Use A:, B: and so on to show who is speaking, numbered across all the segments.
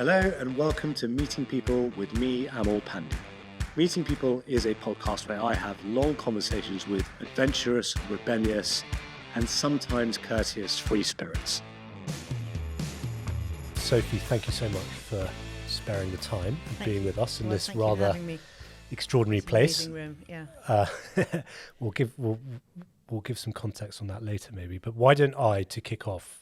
A: Hello and welcome to Meeting People with me, Amal Pandu. Meeting People is a podcast where I have long conversations with adventurous, rebellious, and sometimes courteous free spirits. Sophie, thank you so much for sparing the time and being with us in this rather extraordinary place.
B: Room. Yeah.
A: We'll give some context on that later, maybe. But why don't I, to kick off,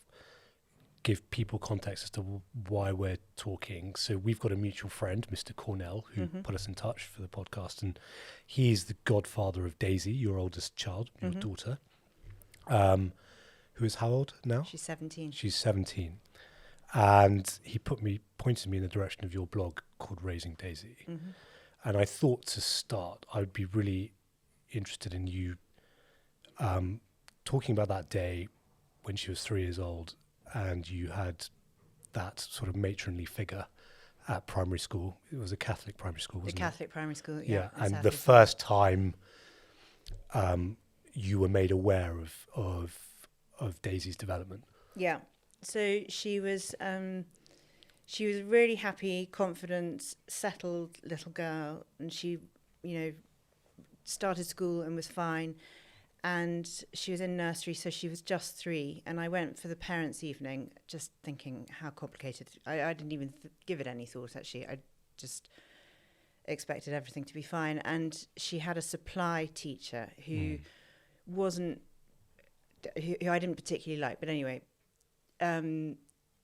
A: give people context as to why we're talking. So we've got a mutual friend, Mr. Cornell, who put us in touch for the podcast, and he's the godfather of Daisy, your oldest child, your daughter, who is how old now?
B: She's 17.
A: She's 17. And he pointed me in the direction of your blog called Raising Daisy. And I thought to start, I would be really interested in you talking about that day when she was 3 years old and you had that sort of matronly figure at primary school. It was a Catholic primary school, wasn't it?
B: The Catholic primary school, yeah.
A: And the first time you were made aware of Daisy's development.
B: Yeah. So she was a really happy, confident, settled little girl, and she, started school and was fine. And she was in nursery, so she was just 3. And I went for the parents' evening, just thinking how complicated. I didn't even give it any thought, actually. I just expected everything to be fine. And she had a supply teacher who who I didn't particularly like. But anyway,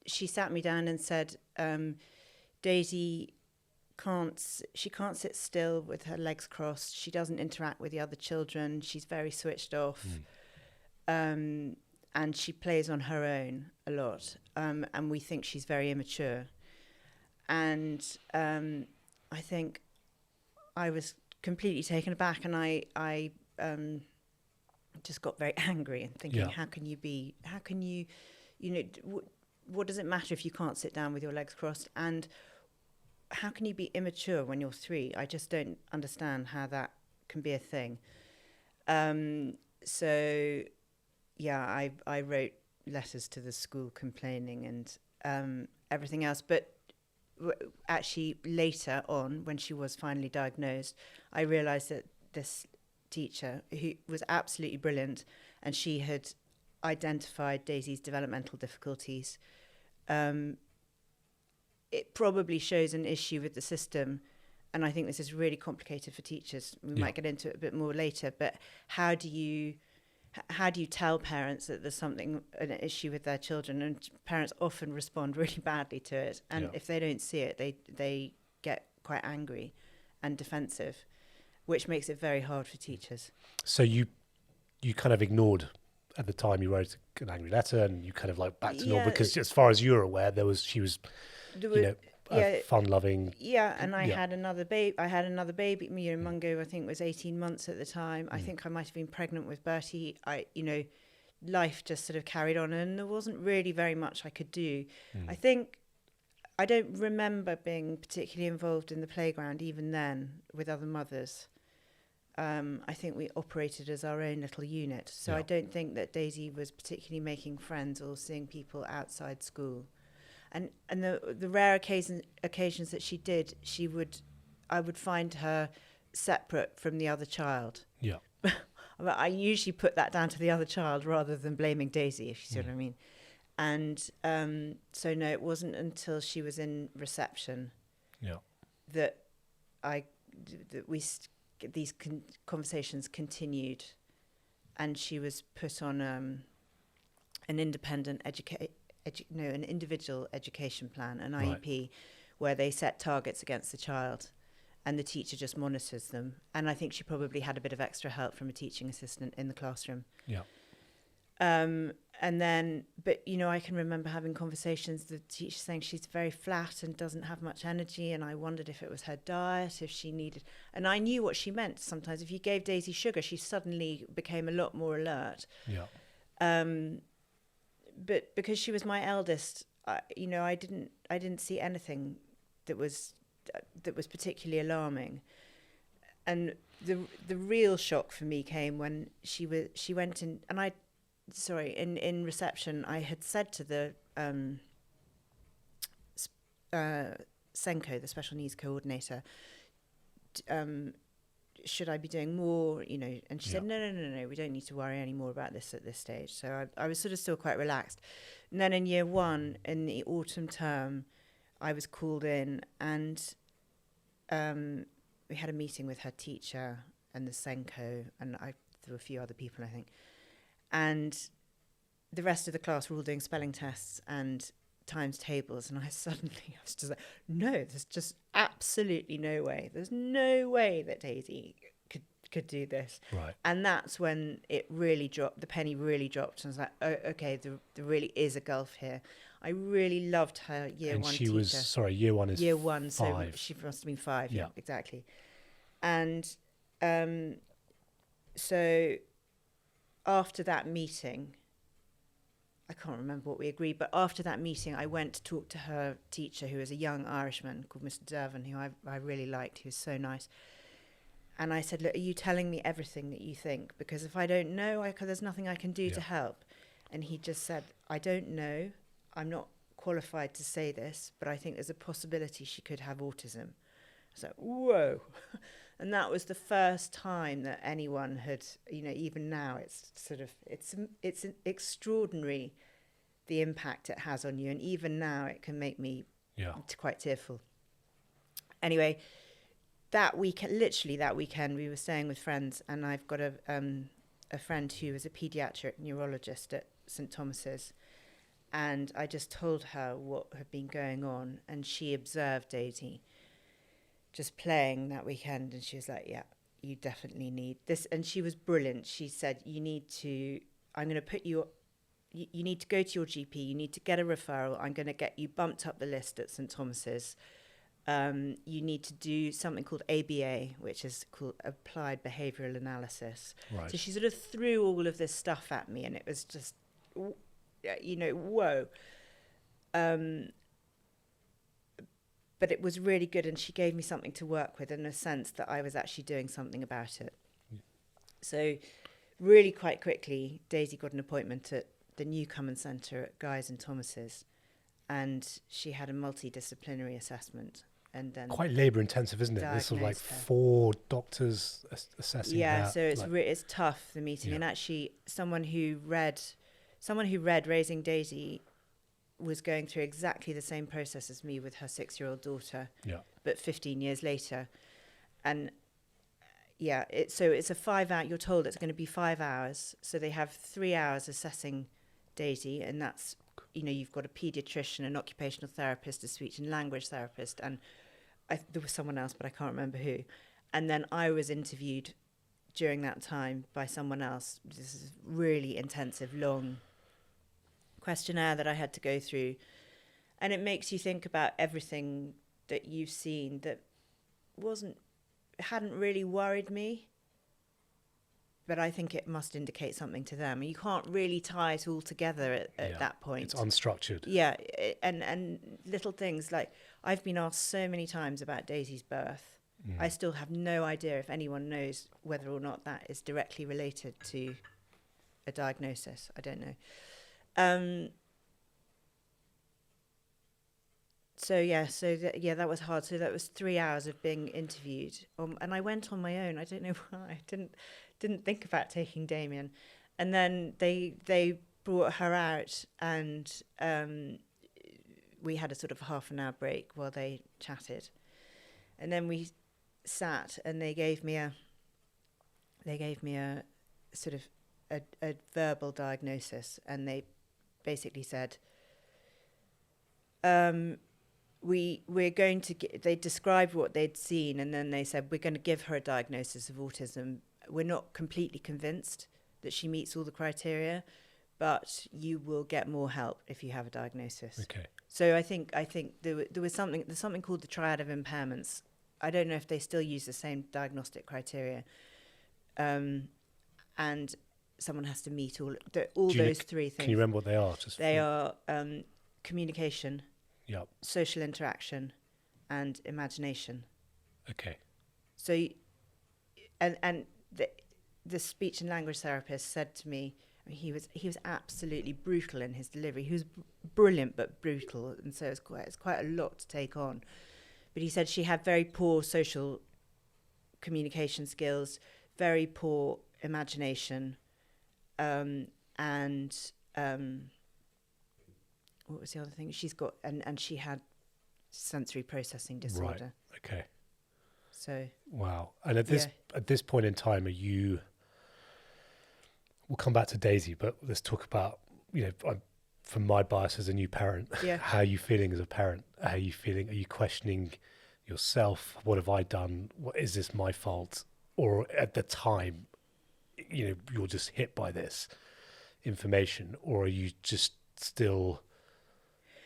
B: she sat me down and said, Daisy can't sit still with her legs crossed. She doesn't interact with the other children. She's very switched off. And she plays on her own a lot. And we think she's very immature. And I think I was completely taken aback, and I just got very angry and thinking, how can you, what does it matter if you can't sit down with your legs crossed? And how can you be immature when you're 3? I just don't understand how that can be a thing. So, yeah, I wrote letters to the school complaining and everything else. But actually, later on, when she was finally diagnosed, I realised that this teacher, who was absolutely brilliant, and she had identified Daisy's developmental difficulties. It probably shows an issue with the system, and I think this is really complicated for teachers. We might get into it a bit more later, but how do you tell parents that there's an issue with their children? And parents often respond really badly to it, and if they don't see it, they get quite angry and defensive, which makes it very hard for teachers.
A: So you kind of ignored, at the time you wrote an angry letter, and you kind of like back to normal, because as far as you're aware, she was fun-loving.
B: Yeah, and I had another baby. Mungo, I think, was 18 months at the time. I think I might have been pregnant with Bertie. Life just sort of carried on, and there wasn't really very much I could do. I don't remember being particularly involved in the playground even then with other mothers. I think we operated as our own little unit. So I don't think that Daisy was particularly making friends or seeing people outside school. And the rare occasions that she did, I would find her separate from the other child.
A: Yeah.
B: I usually put that down to the other child rather than blaming Daisy, if you see what I mean. And so no, it wasn't until she was in reception that these conversations continued, and she was put on an independent an individual education plan, an IEP, where they set targets against the child, and the teacher just monitors them. And I think she probably had a bit of extra help from a teaching assistant in the classroom.
A: Yeah.
B: And then, but I can remember having conversations, the teacher saying she's very flat and doesn't have much energy, and I wondered if it was her diet, if she needed, and I knew what she meant. Sometimes if you gave Daisy sugar, she suddenly became a lot more alert.
A: Yeah.
B: But because she was my eldest, I didn't see anything that was particularly alarming. And the real shock for me came when she went in, and in reception, I had said to the Senko, the special needs coordinator, should I be doing more, and she said, no, we don't need to worry any more about this at this stage. So I was sort of still quite relaxed. And then in year one, in the autumn term, I was called in, and we had a meeting with her teacher and the Senko, and there were a few other people, I think. And the rest of the class were all doing spelling tests and times tables, and I was just like, no, there's just absolutely no way. There's no way that Daisy could do this.
A: Right.
B: And that's when it really dropped. The penny really dropped, and I was like, oh, okay, there really is a gulf here. I really loved her year one teacher. And
A: she was, sorry, year one is
B: year one, 5. So she must have been 5. Yeah, exactly. And so after that meeting, I can't remember what we agreed, but after that meeting, I went to talk to her teacher, who was a young Irishman called Mr. Dervin, who I really liked. He was so nice. And I said, look, are you telling me everything that you think? Because if I don't know, there's nothing I can do to help. And he just said, I don't know. I'm not qualified to say this, but I think there's a possibility she could have autism. I was like, whoa. And that was the first time that anyone had, even now, it's an extraordinary, the impact it has on you. And even now it can make me quite tearful. Anyway, literally that weekend, we were staying with friends, and I've got a friend who was a pediatric neurologist at St. Thomas's. And I just told her what had been going on, and she observed Daisy just playing that weekend, and she was like, yeah, you definitely need this. And she was brilliant. She said, I'm going to put you need to go to your GP, you need to get a referral, I'm going to get you bumped up the list at St. Thomas's. You need to do something called ABA, which is called Applied Behavioural Analysis.
A: Right.
B: So she sort of threw all of this stuff at me, and it was just, whoa. But it was really good, and she gave me something to work with in a sense that I was actually doing something about it. Yeah. So really quite quickly, Daisy got an appointment at the Newcomen Centre at Guy's and Thomas's, and she had a multidisciplinary assessment. And then
A: quite labour intensive, isn't it? There's sort of like 4 doctors assessing that.
B: So it's tough, the meeting. Yeah. And actually, someone who read Raising Daisy was going through exactly the same process as me with her 6-year-old daughter, but 15 years later. And so it's a 5-hour, you're told it's going to be 5 hours. So they have 3 hours assessing Daisy, and that's, you've got a paediatrician, an occupational therapist, a speech and language therapist, and there was someone else, but I can't remember who. And then I was interviewed during that time by someone else. This is really intensive, long questionnaire that I had to go through, and it makes you think about everything that you've seen that hadn't really worried me, but I think it must indicate something to them. You can't really tie it all together at that point.
A: It's unstructured.
B: Yeah, and little things like, I've been asked so many times about Daisy's birth. I still have no idea if anyone knows whether or not that is directly related to a diagnosis. I don't know. That was hard. So that was 3 hours of being interviewed, and I went on my own. I don't know why. I didn't think about taking Damien, and then they brought her out, and we had a sort of half an hour break while they chatted, and then we sat, and they gave me a sort of a verbal diagnosis, and they basically said, we're going to they described what they'd seen, and then they said, we're going to give her a diagnosis of autism. We're not completely convinced that she meets all the criteria, but you will get more help if you have a diagnosis.
A: Okay.
B: So I think there's something called the triad of impairments. I don't know if they still use the same diagnostic criteria, and someone has to meet all those 3 things.
A: Can you remember what they are?
B: They are communication, social interaction, and imagination.
A: Okay.
B: So, and the speech and language therapist said to me, I mean, he was absolutely brutal in his delivery. He was brilliant but brutal, and so it's quite a lot to take on. But he said she had very poor social communication skills, very poor imagination, and what was the other thing? She's got and she had sensory processing disorder.
A: Right. Okay.
B: So
A: wow. And at this point in time, are you? We'll come back to Daisy, but let's talk about, from my bias as a new parent, how are you feeling as a parent? How are you feeling? Are you questioning yourself? What have I done? What is this my fault? Or at the time, you're just hit by this information, or are you just still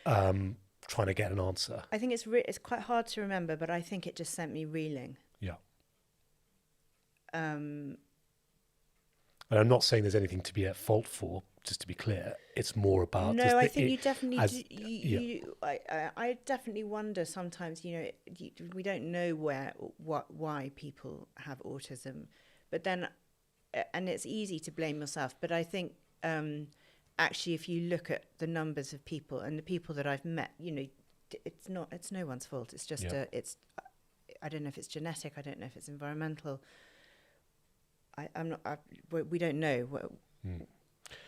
A: trying to get an answer?
B: I think it's quite hard to remember, but I think it just sent me reeling.
A: Yeah. And I'm not saying there's anything to be at fault for, just to be clear. It's more about...
B: No, I think you definitely... I definitely wonder sometimes, we don't know why people have autism. But then... And it's easy to blame yourself. But I think, actually, if you look at the numbers of people and the people that I've met, it's no one's fault. It's just I don't know if it's genetic. I don't know if it's environmental. We don't know.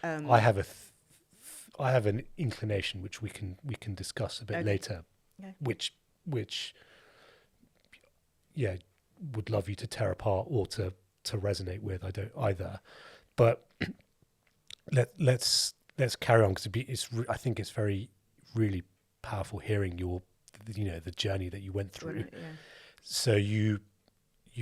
A: I have I have an inclination which we can discuss a bit later, which would love you to tear apart or to resonate with. I don't either, but let's carry on, because I think it's very really powerful hearing the journey that you went through. So you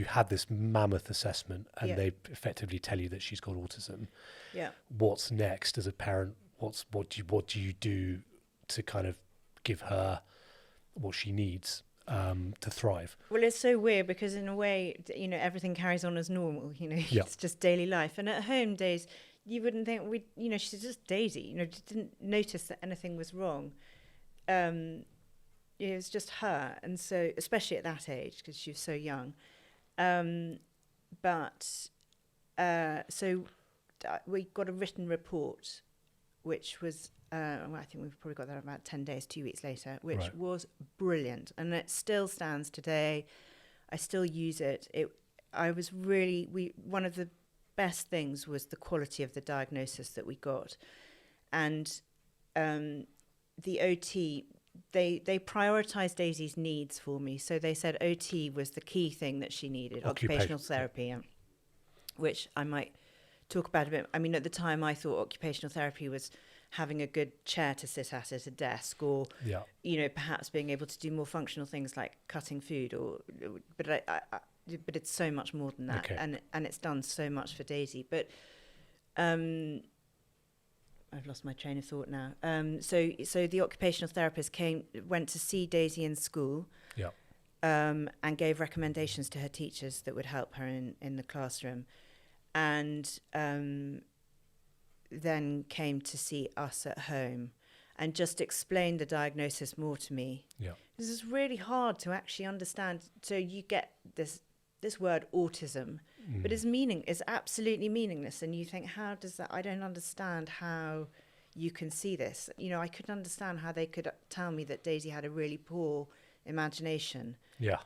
A: had this mammoth assessment, and they effectively tell you that she's got autism. Yeah. What's next as a parent? What do you do to kind of give her what she needs to thrive?
B: Well, it's so weird because in a way, everything carries on as normal. It's just daily life. And at home days, you wouldn't think she's just Daisy. Didn't notice that anything was wrong. It was just her, and so especially at that age because she was so young. So we got a written report, which was, I think we've probably got that about 10 days, 2 weeks later, which was brilliant. And it still stands today. I still use it. One of the best things was the quality of the diagnosis that we got. And the OT, they prioritised Daisy's needs for me. So they said OT was the key thing that she needed, occupational therapy, which I might talk about a bit. I mean, at the time, I thought occupational therapy was having a good chair to sit at a desk, or, perhaps being able to do more functional things like cutting food. But it's so much more than that, and it's done so much for Daisy. But I've lost my train of thought now. So the occupational therapist went to see Daisy in school, and gave recommendations to her teachers that would help her in the classroom, and then came to see us at home, and just explained the diagnosis more to me. Yeah, this is really hard to actually understand. So you get this word autism, but its meaning is absolutely meaningless. And you think, how does that? I don't understand how you can see this. I couldn't understand how they could tell me that Daisy had a really poor imagination. Yeah.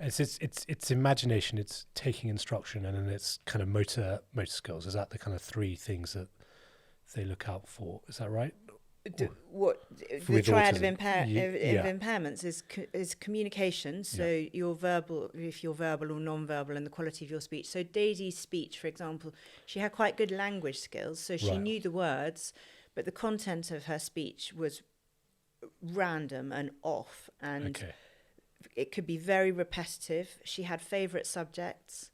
A: It's imagination, it's taking instruction, and then it's kind of motor skills. Is that the kind of three things that they look out for? Is that right?
B: The triad of impairments is communication. So you're verbal, if you're verbal or non-verbal, and the quality of your speech. So Daisy's speech, for example, she had quite good language skills. So she knew the words, but the content of her speech was random and off, and it could be very repetitive. She had favourite subjects.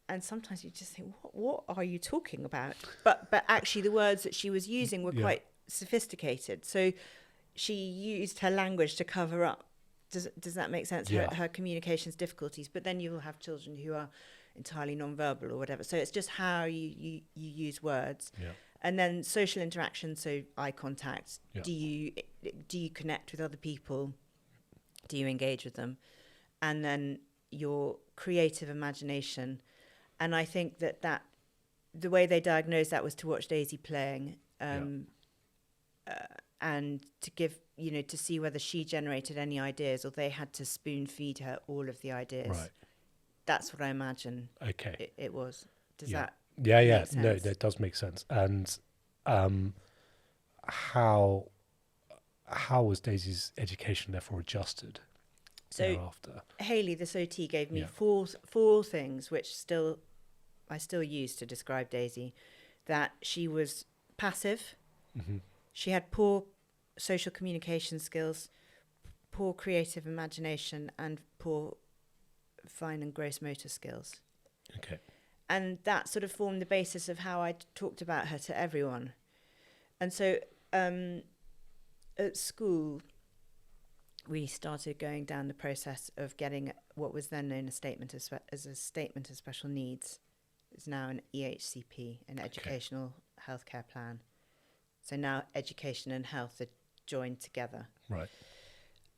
B: And sometimes you just think, what are you talking about? But actually the words that she was using were quite sophisticated. So she used her language to cover up. Does that make sense? Her communications difficulties. But then you will have children who are entirely non-verbal or whatever. So it's just how you use words. Yeah. And then social interaction, so eye contact. Yeah. Do you connect with other people? Do you engage with them? And then your creative imagination. And I think that the way they diagnosed that was to watch Daisy playing, and to give, to see whether she generated any ideas or they had to spoon feed her all of the ideas.
A: Right.
B: That's what I imagine.
A: Okay.
B: It was. Does
A: Yeah.
B: that
A: Yeah.
B: make sense?
A: No, that does make sense. And how was Daisy's education therefore adjusted thereafter?
B: Hayley, this OT, gave me
A: Yeah.
B: four things which I still use to describe Daisy. That she was passive,
A: Mm-hmm.
B: she had poor social communication skills, poor creative imagination, and poor fine and gross motor skills.
A: Okay.
B: And that sort of formed the basis of how I talked about her to everyone. And so at school, we started going down the process of getting what was then known as as a statement of special needs. It's now an EHCP, an educational healthcare plan. So now education and health are joined together.
A: Right.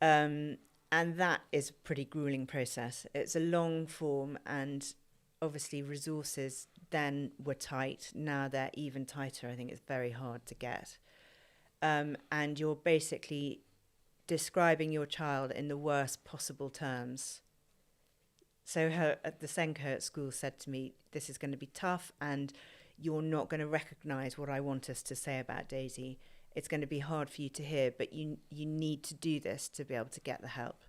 B: And that is a pretty grueling process. It's a long form, and obviously resources then were tight. Now they're even tighter. I think it's very hard to get. And you're basically describing your child in the worst possible terms. So the Senko at school said to me, this is going to be tough, and you're not going to recognise what I want us to say about Daisy. It's going to be hard for you to hear, but you need to do this to be able to get the help.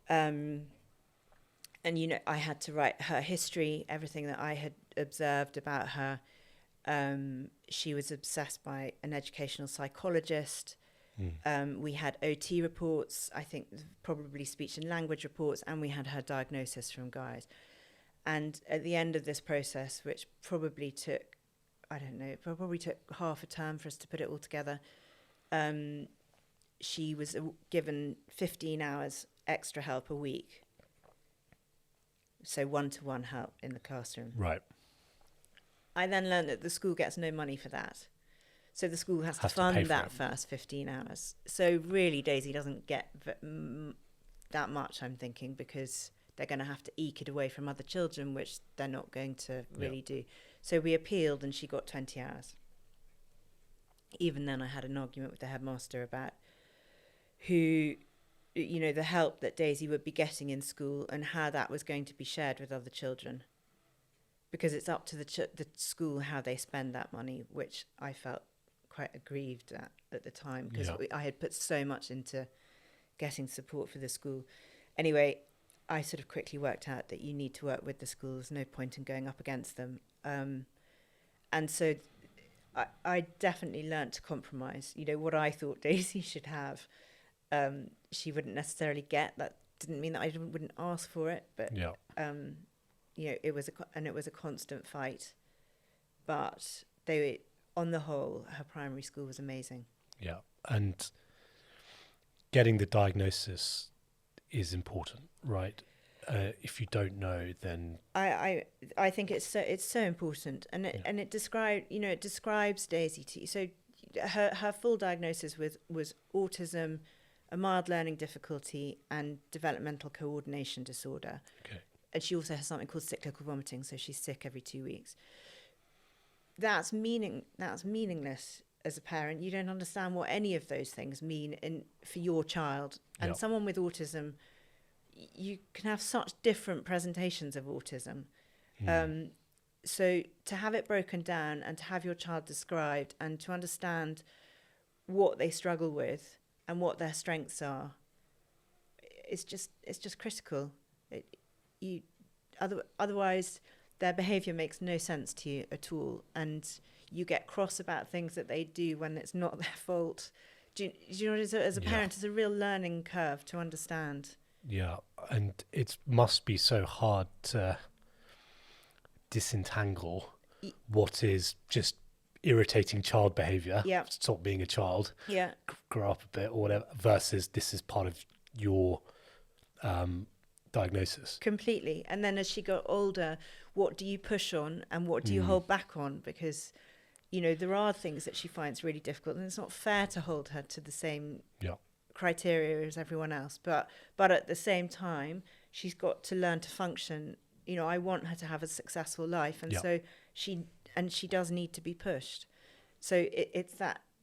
B: And, I had to write her history, everything that I had observed about her. She was obsessed by an educational psychologist. We had OT reports, I think probably speech and language reports, and we had her diagnosis from guys. And at the end of this process, which probably took, half a term for us to put it all together, she was given 15 hours extra help a week. So one-to-one help in the classroom.
A: Right.
B: I then learned that the school gets no money for that. So the school has to
A: pay
B: fund
A: for
B: that
A: it.
B: first 15 hours. So really, Daisy doesn't get that much, I'm thinking, because they're going to have to eke it away from other children, which they're not going to really do. So we appealed, and she got 20 hours. Even then, I had an argument with the headmaster about who, the help that Daisy would be getting in school and how that was going to be shared with other children. Because it's up to the school how they spend that money, which I felt quite aggrieved at the time, because I had put so much into getting support for the school. Anyway, I sort of quickly worked out that you need to work with the school. There's no point in going up against them. And so I definitely learnt to compromise. What I thought Daisy should have, she wouldn't necessarily get. That didn't mean that I wouldn't ask for it, but it was a constant fight. But on the whole, her primary school was amazing. Yeah,
A: and getting the diagnosis is important, right? If you don't know, then
B: I think it's so important, and it describes Daisy to you. So her full diagnosis was autism, a mild learning difficulty, and developmental coordination disorder.
A: Okay.
B: And she also has something called cyclical vomiting, so she's sick every 2 weeks. That's meaningless as a parent. You don't understand what any of those things mean for your child. And someone with autism, you can have such different presentations of autism. So to have it broken down and to have your child described and to understand what they struggle with and what their strengths are, it's just critical. Otherwise, their behaviour makes no sense to you at all, and you get cross about things that they do when it's not their fault. Do you know, as a parent, it's a real learning curve to understand.
A: Yeah, and it must be so hard to disentangle what is just irritating child behaviour, stop being a child, grow up a bit or whatever, versus this is part of your diagnosis.
B: Completely. And then as she got older, what do you push on and what do you hold back on? Because, there are things that she finds really difficult, and it's not fair to hold her to the same criteria as everyone else. But at the same time, she's got to learn to function. You know, I want her to have a successful life, and so she does need to be pushed. So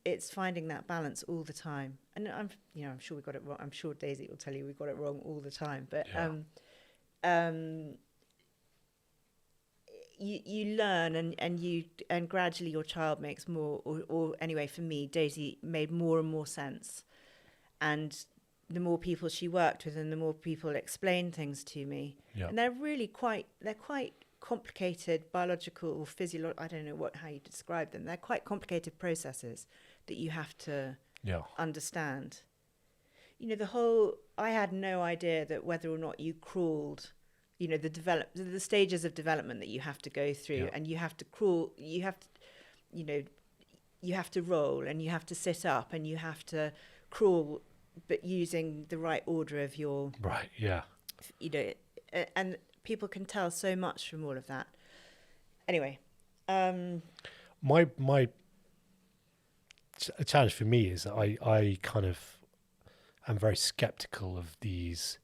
B: it's finding that balance all the time. And I'm sure we got it wrong. I'm sure Daisy will tell you we got it wrong all the time. But you learn and gradually your child makes more, or anyway, for me, Daisy made more and more sense. And the more people she worked with and the more people explained things to me. Yeah. And they're quite complicated biological or physiological, I don't know how you describe them. They're quite complicated processes that you have to understand. You know, I had no idea that whether or not you crawled, you know, the stages of development that you have to go through, and you have to crawl, you have to roll, and you have to sit up, and you have to crawl, but using the right order of your you know, and people can tell so much from all of that. Anyway,
A: my challenge for me is that I kind of am very skeptical of this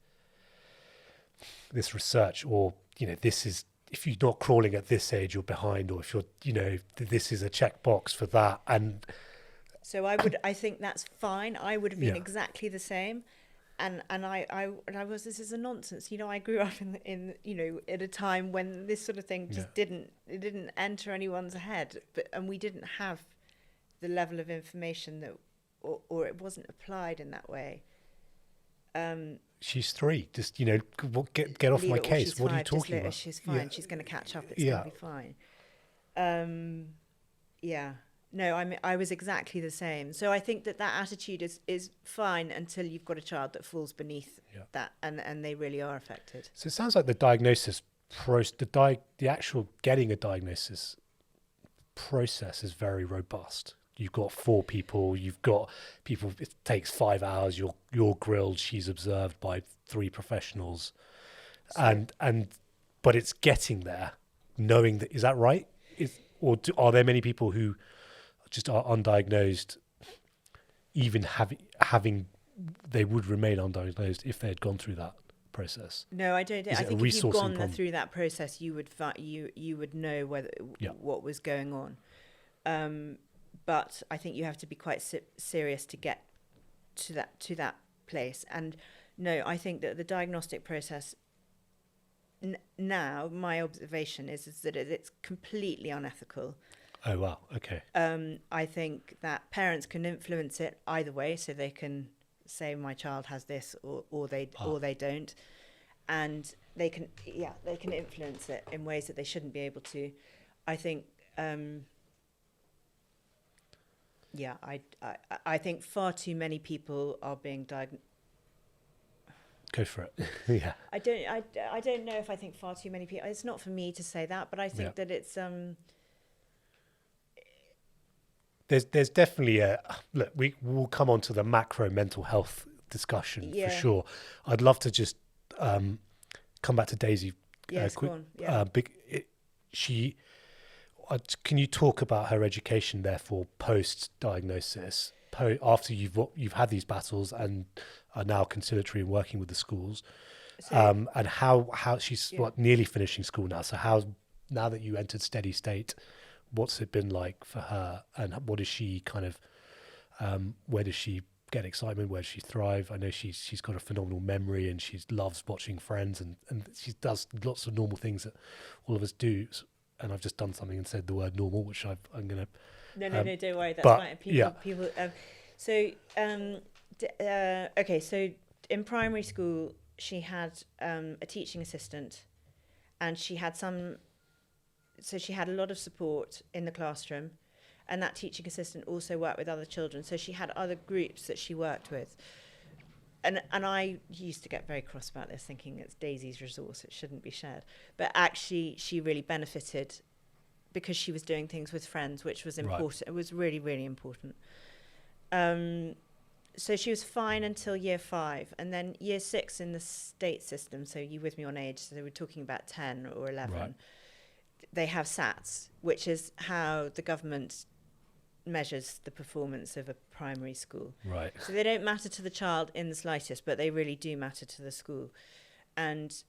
A: research, or, you know, this is, if you're not crawling at this age, you're behind, or if you're, you know, this is a checkbox for that. And
B: so I think that's fine. I would have been exactly the same. And I was, this is a nonsense. You know, I grew up in you know, at a time when this sort of thing just didn't enter anyone's head, and we didn't have the level of information that, or it wasn't applied in that way.
A: She's 3. Just, you know, get off my case. What are you talking about?
B: She's fine. Yeah. She's going to catch up. It's going to be fine. No, I was exactly the same. So I think that attitude is fine until you've got a child that falls beneath that, and they really are affected.
A: So it sounds like the diagnosis the actual getting a diagnosis process is very robust. You've got 4 people. You've got people. It takes 5 hours. You're grilled. She's observed by 3 professionals, but it's getting there. Knowing that, is that right? Are there many people who just are undiagnosed, even having they would remain undiagnosed if they had gone through that process?
B: No, I don't. I think if you've gone through that process, you would know what was going on. But I think you have to be quite serious to get to that place. And no, I think that the diagnostic process now, my observation is that it's completely unethical.
A: Oh, wow. Okay.
B: I think that parents can influence it either way, so they can say my child has this, or they don't, and they can influence it in ways that they shouldn't be able to. I think I think far too many people are being diagnosed.
A: Go for it. Yeah.
B: I don't know if I think far too many people. It's not for me to say that, but I think that it's
A: There's definitely look. We will come on to the macro mental health discussion for sure. I'd love to just come back to Daisy. Quick. Can you talk about her education, therefore, post-diagnosis, after you've had these battles and are now conciliatory and working with the schools, and how she's nearly finishing school now. So now that you entered steady state, what's it been like for her, and what is she kind of, where does she get excitement, where does she thrive? I know she's got a phenomenal memory, and she loves watching Friends, and she does lots of normal things that all of us do. And I've just done something and said the word normal, which I'm going to...
B: No, don't worry, that's fine. People. Okay, so in primary school, she had a teaching assistant, and she had a lot of support in the classroom, and that teaching assistant also worked with other children, so she had other groups that she worked with. And I used to get very cross about this, thinking it's Daisy's resource, it shouldn't be shared. But actually, she really benefited because she was doing things with friends, which was important. Right. It was really, really important. So she was fine until year 5. And then year 6 in the state system, so you with me on age, so we're talking about 10 or 11, right. They have SATs, which is how the government measures the performance of a primary school.
A: Right.
B: So they don't matter to the child in the slightest, but they really do matter to the school. and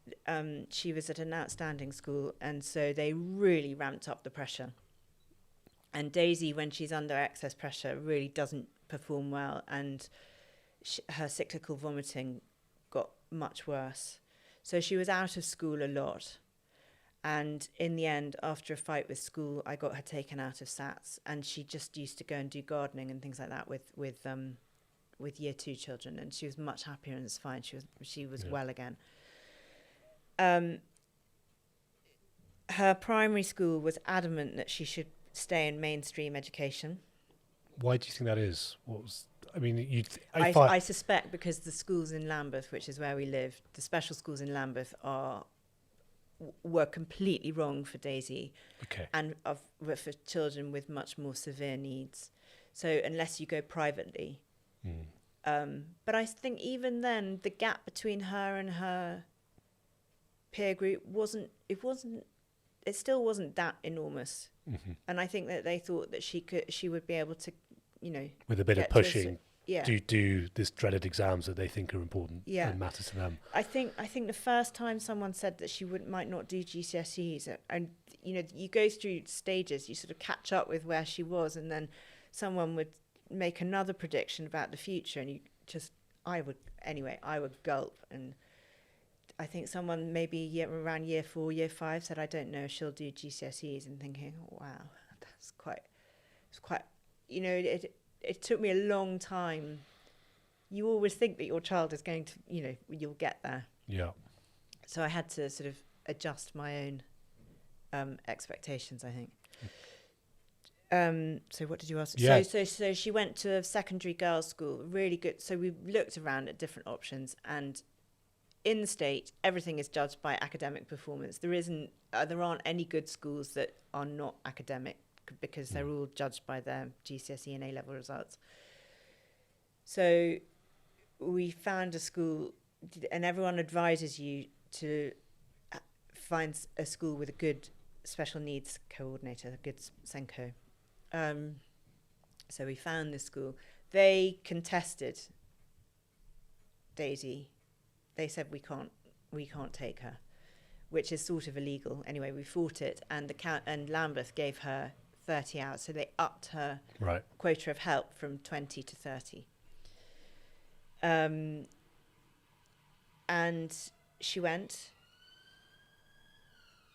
B: she was at an outstanding school, and so they really ramped up the pressure. And Daisy, when she's under excess pressure, really doesn't perform well, and her cyclical vomiting got much worse. So she was out of school a lot. And in the end, after a fight with school, I got her taken out of SATs, and she just used to go and do gardening and things like that with year 2 children, and she was much happier and it's fine. She was well again. Her primary school was adamant that she should stay in mainstream education.
A: Why do you think that is?
B: I suspect because the schools in Lambeth, which is where we live, the special schools in Lambeth were completely wrong for Daisy, and for children with much more severe needs. So unless you go privately, but I think even then the gap between her and her peer group it still wasn't that enormous. And I think that they thought that she would be able to,
A: with a bit of pushing, do this dreaded exams that they think are important and matter to them.
B: I think the first time someone said that she might not do GCSEs, and you go through stages, you sort of catch up with where she was, and then someone would make another prediction about the future, and I would gulp. And I think someone maybe around year 4, year 5 said, I don't know if she'll do GCSEs, and thinking, oh, wow, it's quite, it took me a long time. You always think that your child is going to, you'll get there.
A: Yeah.
B: So I had to sort of adjust my own expectations, I think. So what did you ask?
A: Yeah.
B: So she went to a secondary girls' school, really good. So we looked around at different options, and in the state, everything is judged by academic performance. There aren't any good schools that are not academic, because they're all judged by their GCSE and A-level results. So we found a school, and everyone advises you to find a school with a good special needs coordinator, a good SENCO. So we found this school. They contested Daisy. They said we can't take her, which is sort of illegal. Anyway, we fought it, and and Lambeth gave her 30 hours, so they upped her quota of help from 20 to 30. And she went.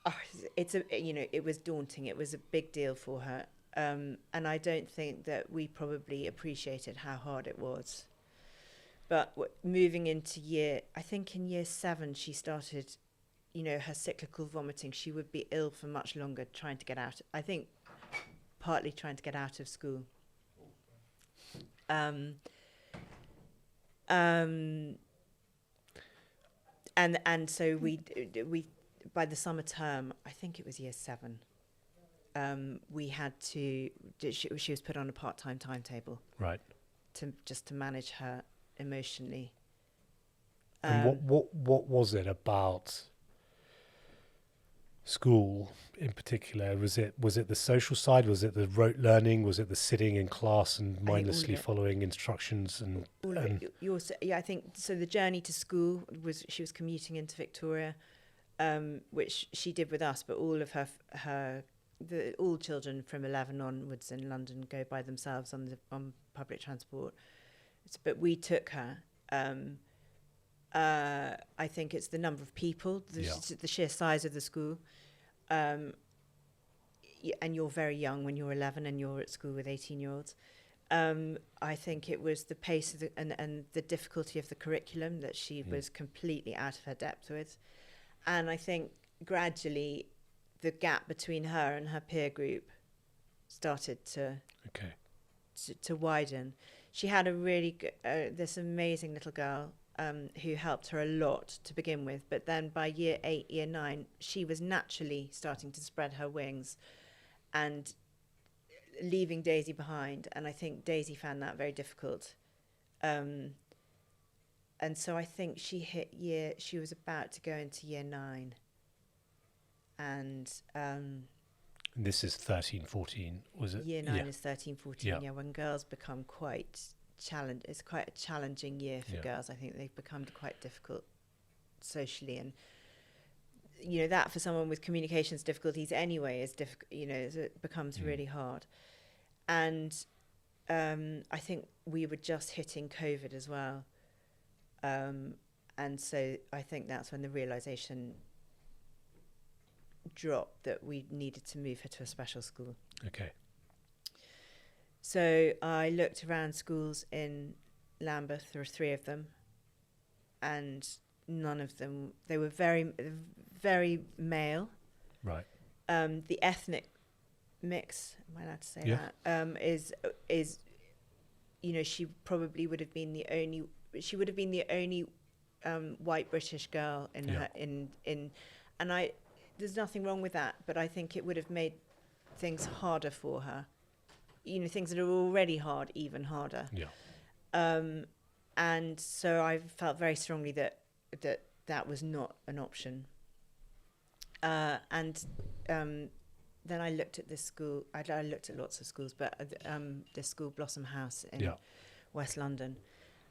B: Oh, it was daunting. It was a big deal for her, and I don't think that we probably appreciated how hard it was. But moving into in year 7, she started, her cyclical vomiting. She would be ill for much longer, trying to get out. I think partly trying to get out of school. And so we by the summer term, I think it was year 7, we had to. She was put on a part-time timetable,
A: right,
B: to manage her emotionally.
A: And what was it about school in particular? Was it the social side? Was it the rote learning? Was it the sitting in class and mindlessly following instructions? And
B: I think so. The journey to school she was commuting into Victoria, which she did with us, but all of all children from 11 onwards in London go by themselves on public transport. But we took her. I think it's the number of people, the sheer size of the school. And you're very young when you're 11 and you're at school with 18-year-olds. I think it was the pace of and the difficulty of the curriculum that she was completely out of her depth with. And I think gradually the gap between her and her peer group started to widen. She had a really good, this amazing little girl who helped her a lot to begin with, but then by year 8, year 9, she was naturally starting to spread her wings and leaving Daisy behind. And I think Daisy found that very difficult. And so I think she was about to go into year 9. And
A: this is 13, 14, was it?
B: Year 9 is 13, 14, when girls become quite challenged. It's quite a challenging year for girls. I think they've become quite difficult socially, and that for someone with communications difficulties anyway is difficult. It becomes really hard. And I think we were just hitting COVID as well, and so I think that's when the realization dropped that we needed to move her to a special school.
A: Okay.
B: So I looked around schools in Lambeth. There were 3 of them, and none of them, they were very, very male.
A: Right.
B: The ethnic mix, am I allowed to say that? Is she probably would have been the only white British girl in her in and there's nothing wrong with that, but I think it would have made things harder for her. Things that are already hard, even harder.
A: Yeah.
B: And so I felt very strongly that was not an option. And then I looked at this school. I looked at lots of schools, but this school, Blossom House in West London.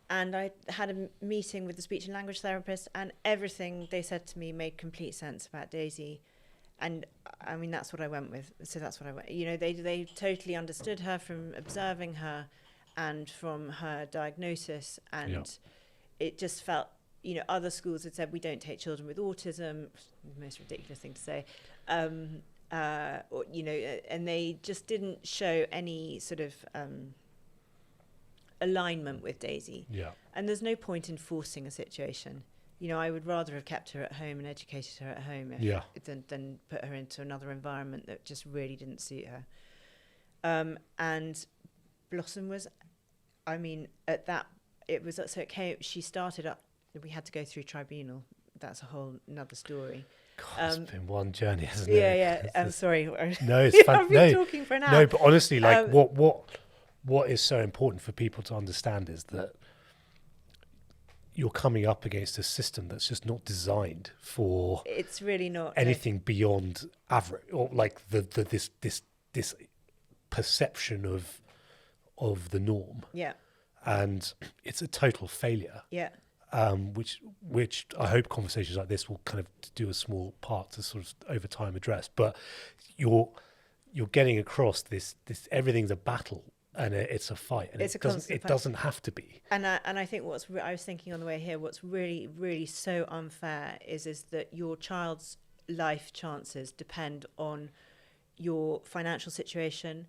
B: And I had a meeting with the speech and language therapist, and everything they said to me made complete sense about Daisy. And I mean, that's what I went with. So that's what I went. They totally understood her from observing her and from her diagnosis. And it just felt, other schools had said, we don't take children with autism, the most ridiculous thing to say. And they just didn't show any sort of alignment with Daisy.
A: Yeah.
B: And there's no point in forcing a situation. I would rather have kept her at home and educated her at home than put her into another environment that just really didn't suit her. And Blossom was, she started up, we had to go through tribunal. That's a whole another story.
A: God, it's been one journey, hasn't it?
B: Yeah. I'm sorry.
A: No, it's fine.
B: I've been talking for an hour.
A: No, but honestly, what is so important for people to understand is that you're coming up against a system that's just not designed for.
B: It's really not
A: anything beyond average, or like this perception of the norm.
B: Yeah.
A: And it's a total failure.
B: Yeah.
A: Which I hope conversations like this will kind of do a small part to sort of over time address. But you're getting across this everything's a battle. And it's a fight, and it doesn't have to be.
B: And I think I was thinking on the way here, what's really, really so unfair is that your child's life chances depend on your financial situation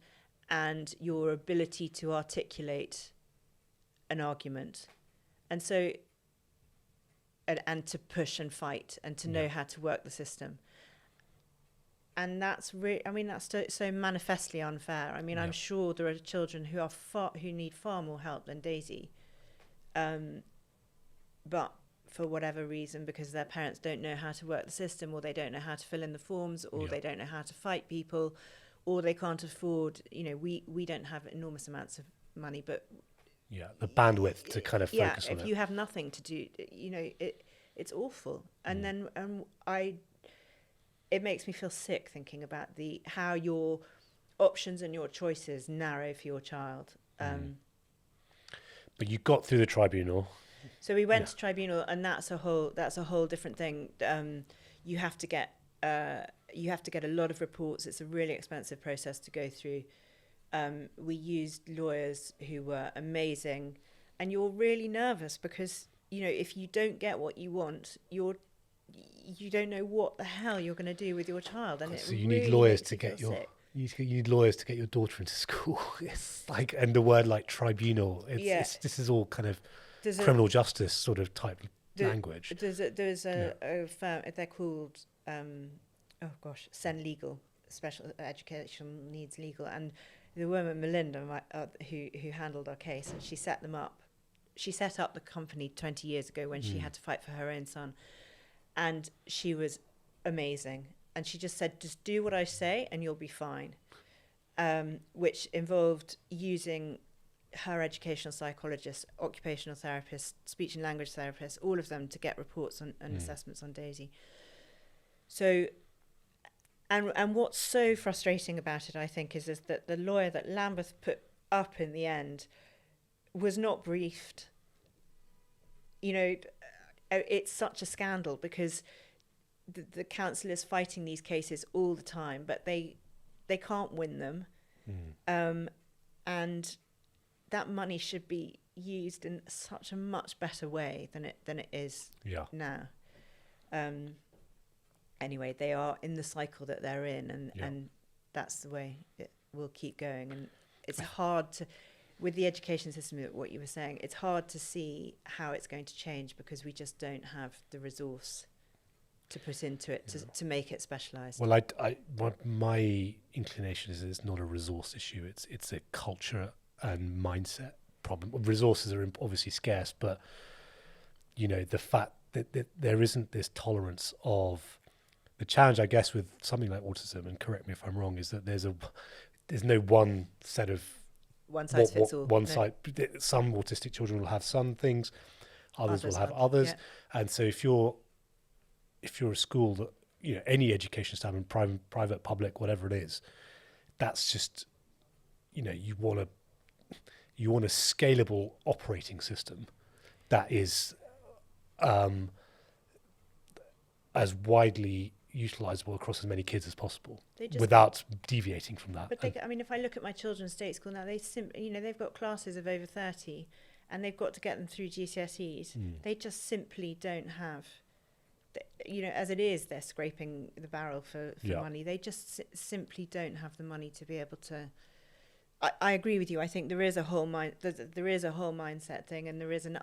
B: and your ability to articulate an argument, and so and to push and fight and to know how to work the system. And that's that's so manifestly unfair. I'm sure there are children who need far more help than Daisy, but for whatever reason, because their parents don't know how to work the system, or they don't know how to fill in the forms, or they don't know how to fight people, or they can't afford. We don't have enormous amounts of money, but
A: the bandwidth to kind of focus on it.
B: If you have nothing to do, it's awful. And then it makes me feel sick thinking about how your options and your choices narrow for your child.
A: But you got through the tribunal.
B: So we went to tribunal, and that's a whole different thing. You have to get a lot of reports. It's a really expensive process to go through. We used lawyers who were amazing, and you're really nervous because if you don't get what you want, you don't know what the hell you're going to do with your child, and
A: so you need lawyers to get you need lawyers to get your daughter into school. It's like, and the word like tribunal. This is all kind of criminal justice sort of type language.
B: There's a firm. They're called Sen Legal, Special Education Needs Legal, and the woman Melinda who handled our case, and she set them up. She set up the company 20 years ago when she had to fight for her own son. And she was amazing. And she just said, just do what I say and you'll be fine. Which involved using her educational psychologist, occupational therapist, speech and language therapist, all of them to get reports and assessments on Daisy. So, and what's so frustrating about it, I think, is that the lawyer that Lambeth put up in the end was not briefed. it's such a scandal because the council is fighting these cases all the time, but they can't win them. And that money should be used in such a much better way than it is now. Anyway, they are in the cycle that they're in, and that's the way it will keep going. And it's hard to, with the education system, what you were saying, it's hard to see how it's going to change because we just don't have the resource to put into it to make it specialised.
A: Well, my inclination is it's not a resource issue. It's a culture and mindset problem. Resources are obviously scarce, but the fact that there isn't this tolerance of the challenge, I guess, with something like autism, and correct me if I'm wrong, is that there's no one set of
B: one size fits all.
A: Some autistic children will have some things, others will have others, and so if you're a school that any education establishment, private, public, whatever it is, that's just you want a scalable operating system that is as widely utilizable across as many kids as possible without deviating from that.
B: But if I look at my children's state school now, they've got classes of over 30 and they've got to get them through GCSEs. They just simply don't have, as it is, they're scraping the barrel for money. They just simply don't have the money to be able to. I agree with you. I think there is a whole mindset thing, and there is an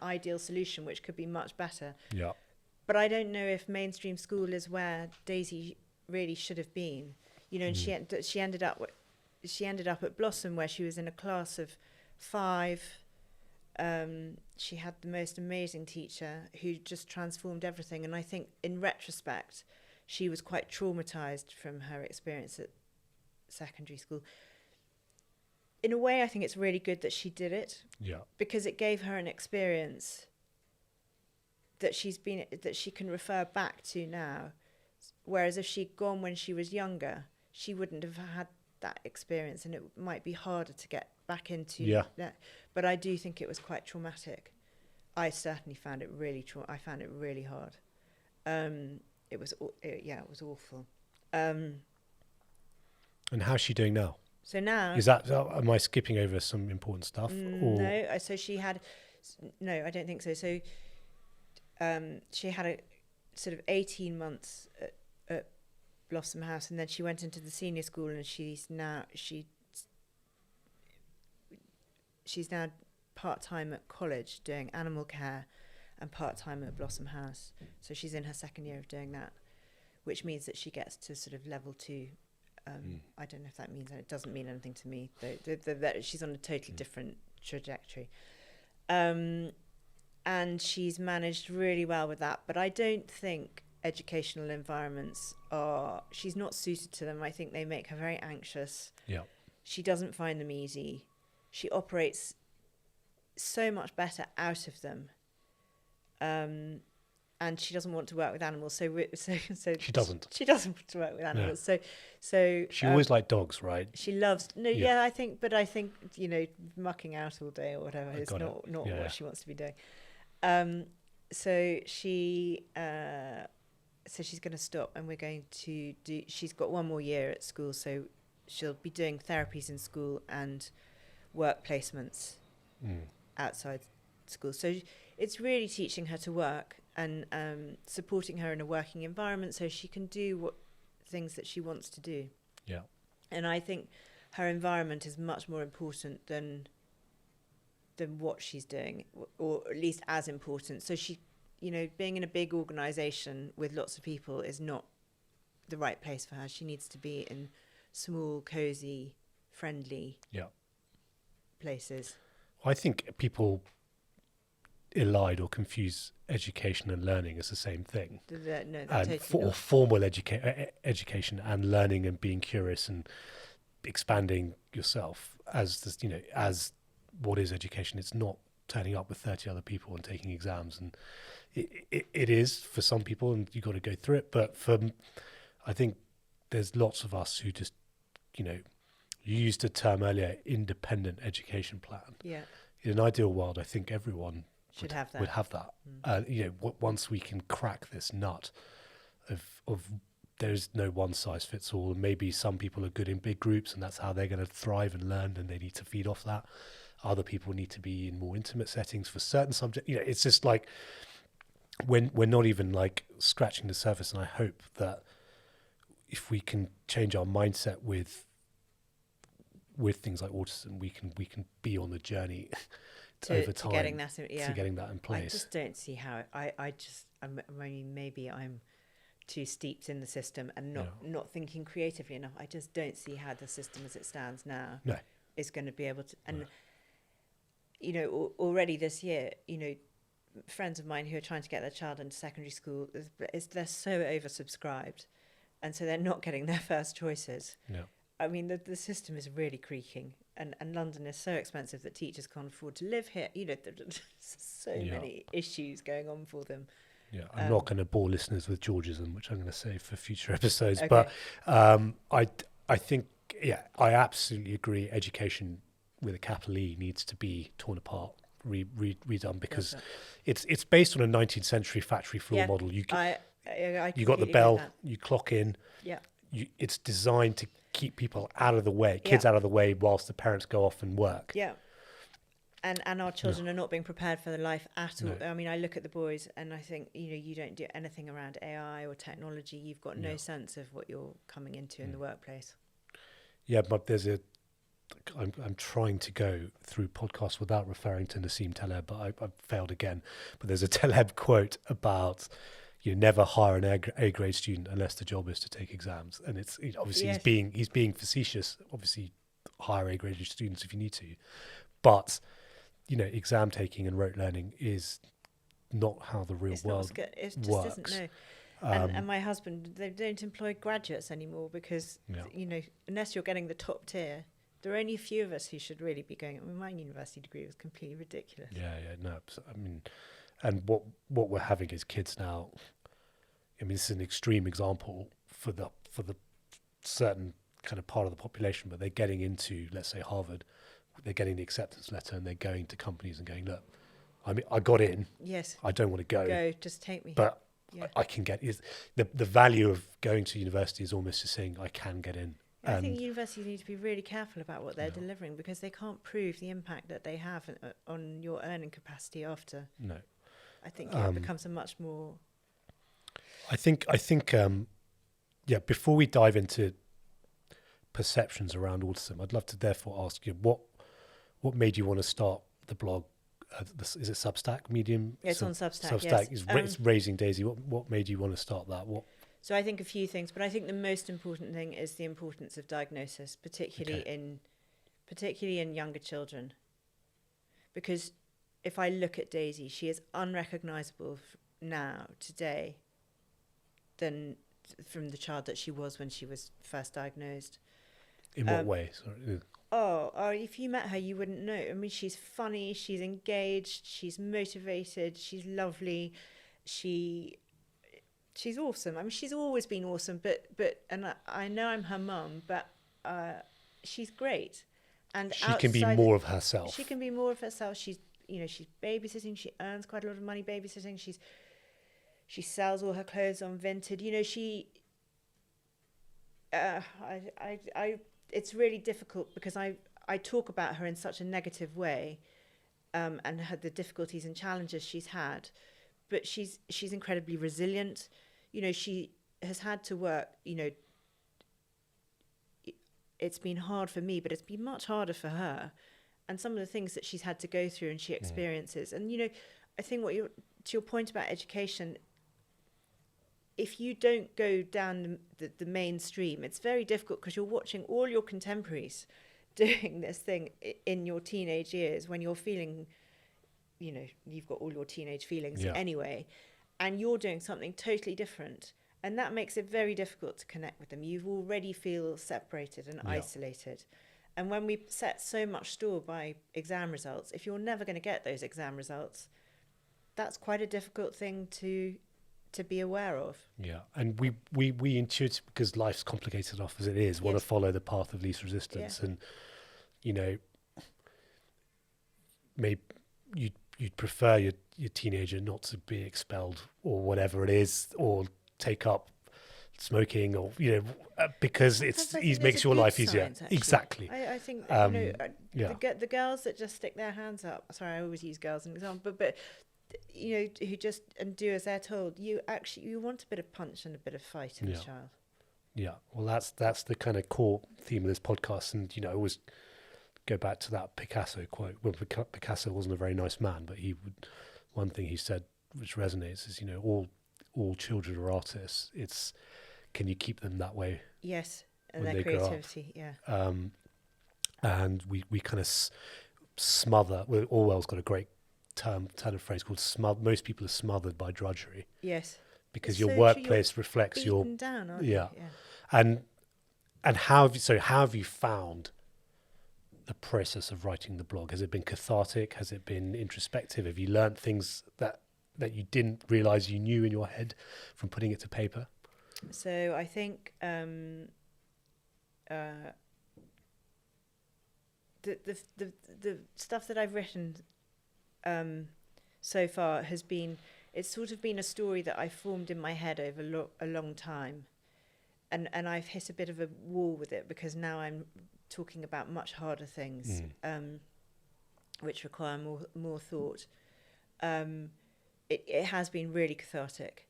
B: ideal solution which could be much better.
A: Yeah.
B: But I don't know if mainstream school is where Daisy really should have been. And she ended up at Blossom, where she was in a class of 5. She had the most amazing teacher who just transformed everything. And I think in retrospect, she was quite traumatized from her experience at secondary school. In a way, I think it's really good that she did it.
A: Yeah. Because
B: it gave her an experience that she can refer back to now. Whereas if she'd gone when she was younger, she wouldn't have had that experience, and it might be harder to get back into that. But I do think it was quite traumatic. I certainly found it really I found it really hard. It was awful. And
A: how's she doing now?
B: So now,
A: am I skipping over some important stuff?
B: No. So she had, no, I don't think so. So she had a sort of 18 months at Blossom House, and then she went into the senior school, and she's now part-time at college doing animal care and part-time at Blossom House. So she's in her second year of doing that, which means that she gets to sort of level 2. I don't know if that means, it doesn't mean anything to me. She's on a totally different trajectory. And she's managed really well with that. But I don't think educational environments she's not suited to them. I think they make her very anxious.
A: Yeah.
B: She doesn't find them easy. She operates so much better out of them. And she doesn't want to work with animals, so she doesn't. She doesn't want to work with animals, no. so
A: she always liked dogs, right?
B: She loves I think mucking out all day or whatever is not what she wants to be doing. So she's going to stop, and we're going to do. She's got one more year at school, so she'll be doing therapies in school and work placements outside school. So it's really teaching her to work and supporting her in a working environment so she can do things that she wants to do.
A: Yeah.
B: And I think her environment is much more important than what she's doing, or at least as important. So she, being in a big organisation with lots of people is not the right place for her. She needs to be in small, cosy, friendly places.
A: I think people elide or confuse education and learning as the same thing. Formal education and learning and being curious and expanding yourself as what is education. It's not turning up with 30 other people and taking exams, and it is for some people, and you've got to go through it. But I think there's lots of us who just, you used the term earlier, independent education plan.
B: Yeah.
A: In an ideal world, I think everyone
B: should have that.
A: Would have that. Once we can crack this nut of there's no one size fits all, and maybe some people are good in big groups and that's how they're going to thrive and learn, and they need to feed off that. Other people need to be in more intimate settings for certain subjects. It's just like when we're not even like scratching the surface. And I hope that if we can change our mindset with things like autism, we can be on the journey over time
B: to getting that
A: to getting that in place.
B: I just don't see how I mean, maybe I'm too steeped in the system and not thinking creatively enough. I just don't see how the system as it stands now is going to be able to. And already this year, friends of mine who are trying to get their child into secondary school, they're so oversubscribed, and so they're not getting their first choices. I mean, the system is really creaking, and London is so expensive that teachers can't afford to live here. There's so many issues going on for them.
A: Yeah, I'm not going to bore listeners with Georgism, which I'm going to save for future episodes.
B: Okay.
A: But I think, I absolutely agree. Education with a capital E needs to be torn apart, redone, because it's based on a 19th century factory floor model. You got the bell, you clock in. Yeah. It's designed to keep people out of the way, kids out of the way, whilst the parents go off and work.
B: Yeah. And our children are not being prepared for their life at all. I mean, I look at the boys and I think, you don't do anything around AI or technology. You've got no sense of what you're coming into in the workplace. Yeah,
A: but I'm trying to go through podcasts without referring to Nassim Taleb, but I've failed again. But there's a Taleb quote about you never hire an A grade student unless the job is to take exams. And it's obviously he's being facetious. Obviously, hire A grade students if you need to, but exam taking and rote learning is not how the real world works.
B: It just isn't, no. And my husband, they don't employ graduates anymore because, unless you're getting the top tier, there are only a few of us who should really be going. I mean, my university degree was completely ridiculous.
A: I mean, and what we're having is kids now. I mean, this is an extreme example for the certain kind of part of the population, but they're getting into, let's say, Harvard. They're getting the acceptance letter and they're going to companies and going, look, I mean, I got in.
B: Yes.
A: I don't want to go.
B: Go, just take me.
A: But I can get. The value of going to university is almost just saying I can get in.
B: I think universities need to be really careful about what they're delivering, because they can't prove the impact that they have on your earning capacity after.
A: No.
B: I think it becomes a much more.
A: I think. Before we dive into perceptions around autism, I'd love to therefore ask you what made you want to start the blog? Is it Substack Medium?
B: It's on Substack.
A: Substack
B: yes.
A: It's Raising Daisy. What made you want to start that?
B: So I think a few things, but I think the most important thing is the importance of diagnosis, particularly in younger children. Because if I look at Daisy, she is unrecognisable now, today, than from the child that she was when she was first diagnosed.
A: In what way? Sorry.
B: Oh, if you met her, you wouldn't know. I mean, she's funny, she's engaged, she's motivated, she's lovely, she's awesome. I mean, she's always been awesome, but I know I'm her mum, but she's great. And
A: she can be more of herself.
B: She can be more of herself. She's babysitting. She earns quite a lot of money babysitting. She sells all her clothes on Vinted. It's really difficult because I talk about her in such a negative way, and the difficulties and challenges she's had, but she's incredibly resilient. She has had to work. It's been hard for me, but it's been much harder for her, and some of the things that she's had to go through and she experiences. And I think to your point about education, if you don't go down the mainstream, it's very difficult because you're watching all your contemporaries doing this thing in your teenage years when you're feeling, you've got all your teenage feelings anyway, and you're doing something totally different. And that makes it very difficult to connect with them. You already feel separated and isolated. And when we set so much store by exam results, if you're never going to get those exam results, that's quite a difficult thing to be aware of. Yeah,
A: and we intuitively, because life's complicated enough as it is, want to follow the path of least resistance. And maybe you'd prefer your teenager not to be expelled or whatever it is, or take up smoking, or because it makes your life easier.
B: Signs,
A: Exactly.
B: I think
A: Yeah.
B: the girls that just stick their hands up. Sorry, I always use girls as an example, but who just and do as they're told. You want a bit of punch and a bit of fight in a child.
A: Yeah. Well, that's the kind of core theme of this podcast, and I always go back to that Picasso quote. Well, Picasso wasn't a very nice man, but one thing he said which resonates is all children are artists. It's, can you keep them that way?
B: Yes, and
A: when
B: their
A: they grow up?
B: creativity. Yeah.
A: And we kind of smother. Well, Orwell's got a great turn of phrase called smother. Most people are smothered by drudgery.
B: Yes.
A: Because
B: It's
A: your
B: so
A: reflects
B: true.
A: reflects
B: You're
A: your
B: beaten down, aren't
A: yeah.
B: you? Yeah.
A: And how have you found the process of writing the blog? Has it been cathartic? Has it been introspective? Have you learned things that you didn't realize you knew in your head from putting it to paper?
B: So I think the stuff that I've written so far it's sort of been a story that I formed in my head over a long time, and I've hit a bit of a wall with it because now I'm talking about much harder things, which require more thought. It has been really cathartic.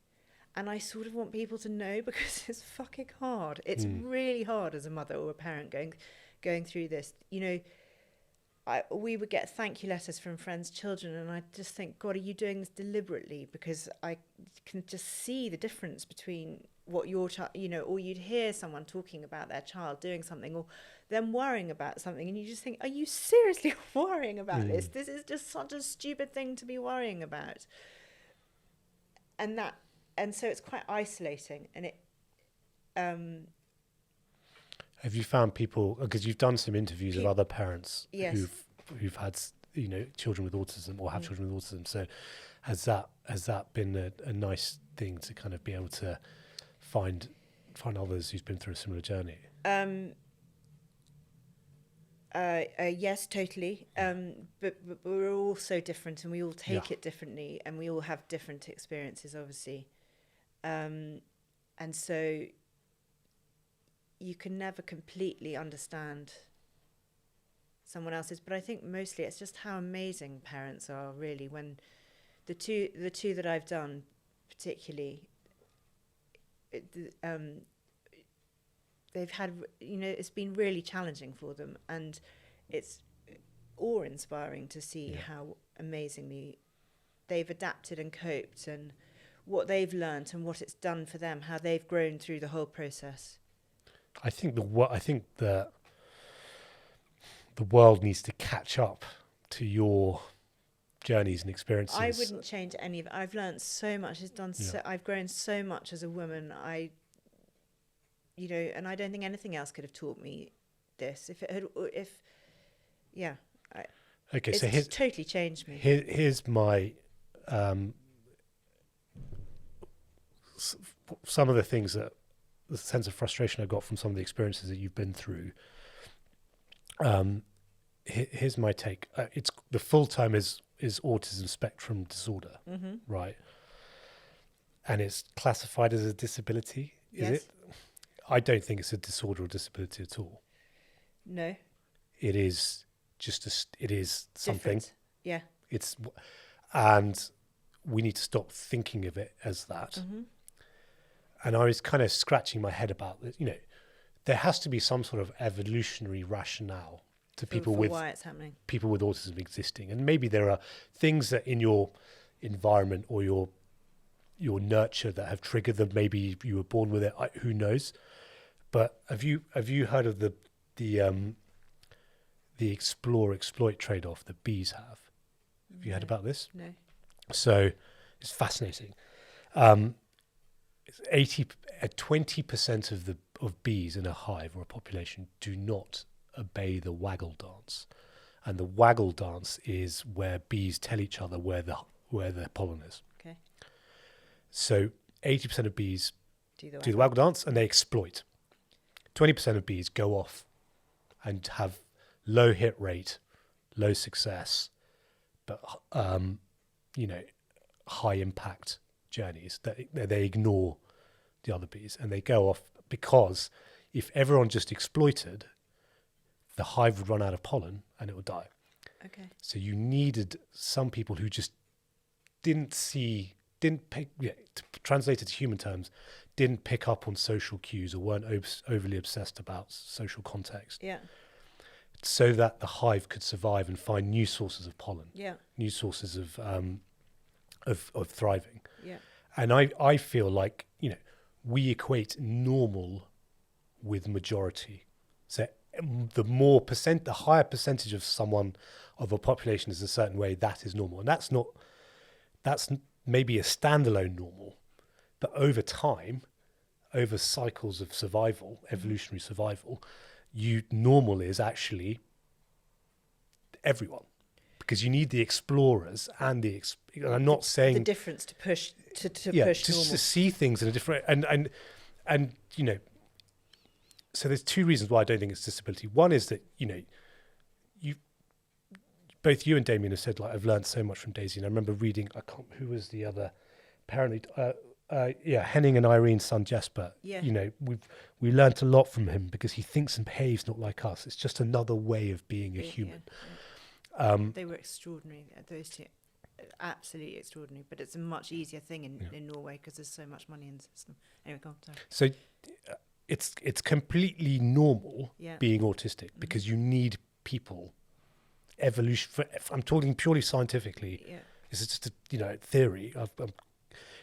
B: And I sort of want people to know because it's fucking hard. It's really hard as a mother or a parent going through this. We would get thank you letters from friends' children, and I just think, God, are you doing this deliberately? Because I can just see the difference between what your child, or you'd hear someone talking about their child doing something or them worrying about something, and you just think, are you seriously worrying about this? This is just such a stupid thing to be worrying about. And so it's quite isolating, and it.
A: Have you found people, because you've done some interviews of other parents
B: Yes.
A: who've had children with autism or have children with autism? So has that been a nice thing to kind of be able to find others who's been through a similar journey?
B: Yes, totally. But we're all so different, and we all take it differently, and we all have different experiences, obviously. And so you can never completely understand someone else's, but I think mostly it's just how amazing parents are, really. When the two that I've done, particularly, they've had, it's been really challenging for them, and it's awe-inspiring to see how amazingly they've adapted and coped, and what they've learnt and what it's done for them, how they've grown through the whole process.
A: I think the world needs to catch up to your journeys and experiences.
B: I wouldn't change any of it. I've learnt so much. I've grown so much as a woman. And I don't think anything else could have taught me this.
A: Okay, so
B: it's totally changed me.
A: Here's my some of the things that the sense of frustration I got from some of the experiences that you've been through. Here's my take. It's the full term is autism spectrum disorder, right? And it's classified as a disability. Is it? I don't think it's a disorder or disability at all.
B: No.
A: It is it is something.
B: Different. Yeah.
A: And we need to stop thinking of it as that. And I was kind of scratching my head about this. There has to be some sort of evolutionary rationale to people with
B: why it's happening.
A: People with autism existing, and maybe there are things that in your environment or your nurture that have triggered them. Maybe you were born with it. Who knows? But have you heard of the explore exploit trade-off that bees have? Have you heard about this?
B: No.
A: So it's fascinating. 20% of bees in a hive or a population do not obey the waggle dance, and the waggle dance is where bees tell each other where the pollen is.
B: Okay.
A: So 80% of bees
B: do
A: the waggle dance, and they exploit. 20% of bees go off and have low hit rate, low success, but high impact journeys that they ignore the other bees and they go off, because if everyone just exploited, the hive would run out of pollen and it would die.
B: Okay.
A: So you needed some people who just didn't pick, to translate it to human terms, didn't pick up on social cues or weren't overly obsessed about social context.
B: Yeah.
A: So that the hive could survive and find new sources of pollen.
B: Yeah.
A: New sources of thriving.
B: Yeah.
A: And I feel like, we equate normal with majority. So the higher percentage of a population is a certain way, that is normal. And that's maybe a standalone normal, but over time, over cycles of survival, evolutionary survival, normal is actually everyone. Because you need the explorers and and I'm not saying
B: the difference to push push normal.
A: To see things in a different and so there's two reasons why I don't think it's disability. One is that both you and Damien have said, like, I've learned so much from Daisy, and I remember reading, who was the other, apparently Henning and Irene's son Jesper.
B: Yeah.
A: We learned a lot from him because he thinks and behaves not like us. It's just another way of being a human.
B: Yeah. They were extraordinary, those two. Absolutely extraordinary, but it's a much easier thing in Norway because there's so much money in the system. Anyway, go on, sorry.
A: So it's completely normal being autistic because you need people. Evolution. I'm talking purely scientifically. Yeah. This is just a theory.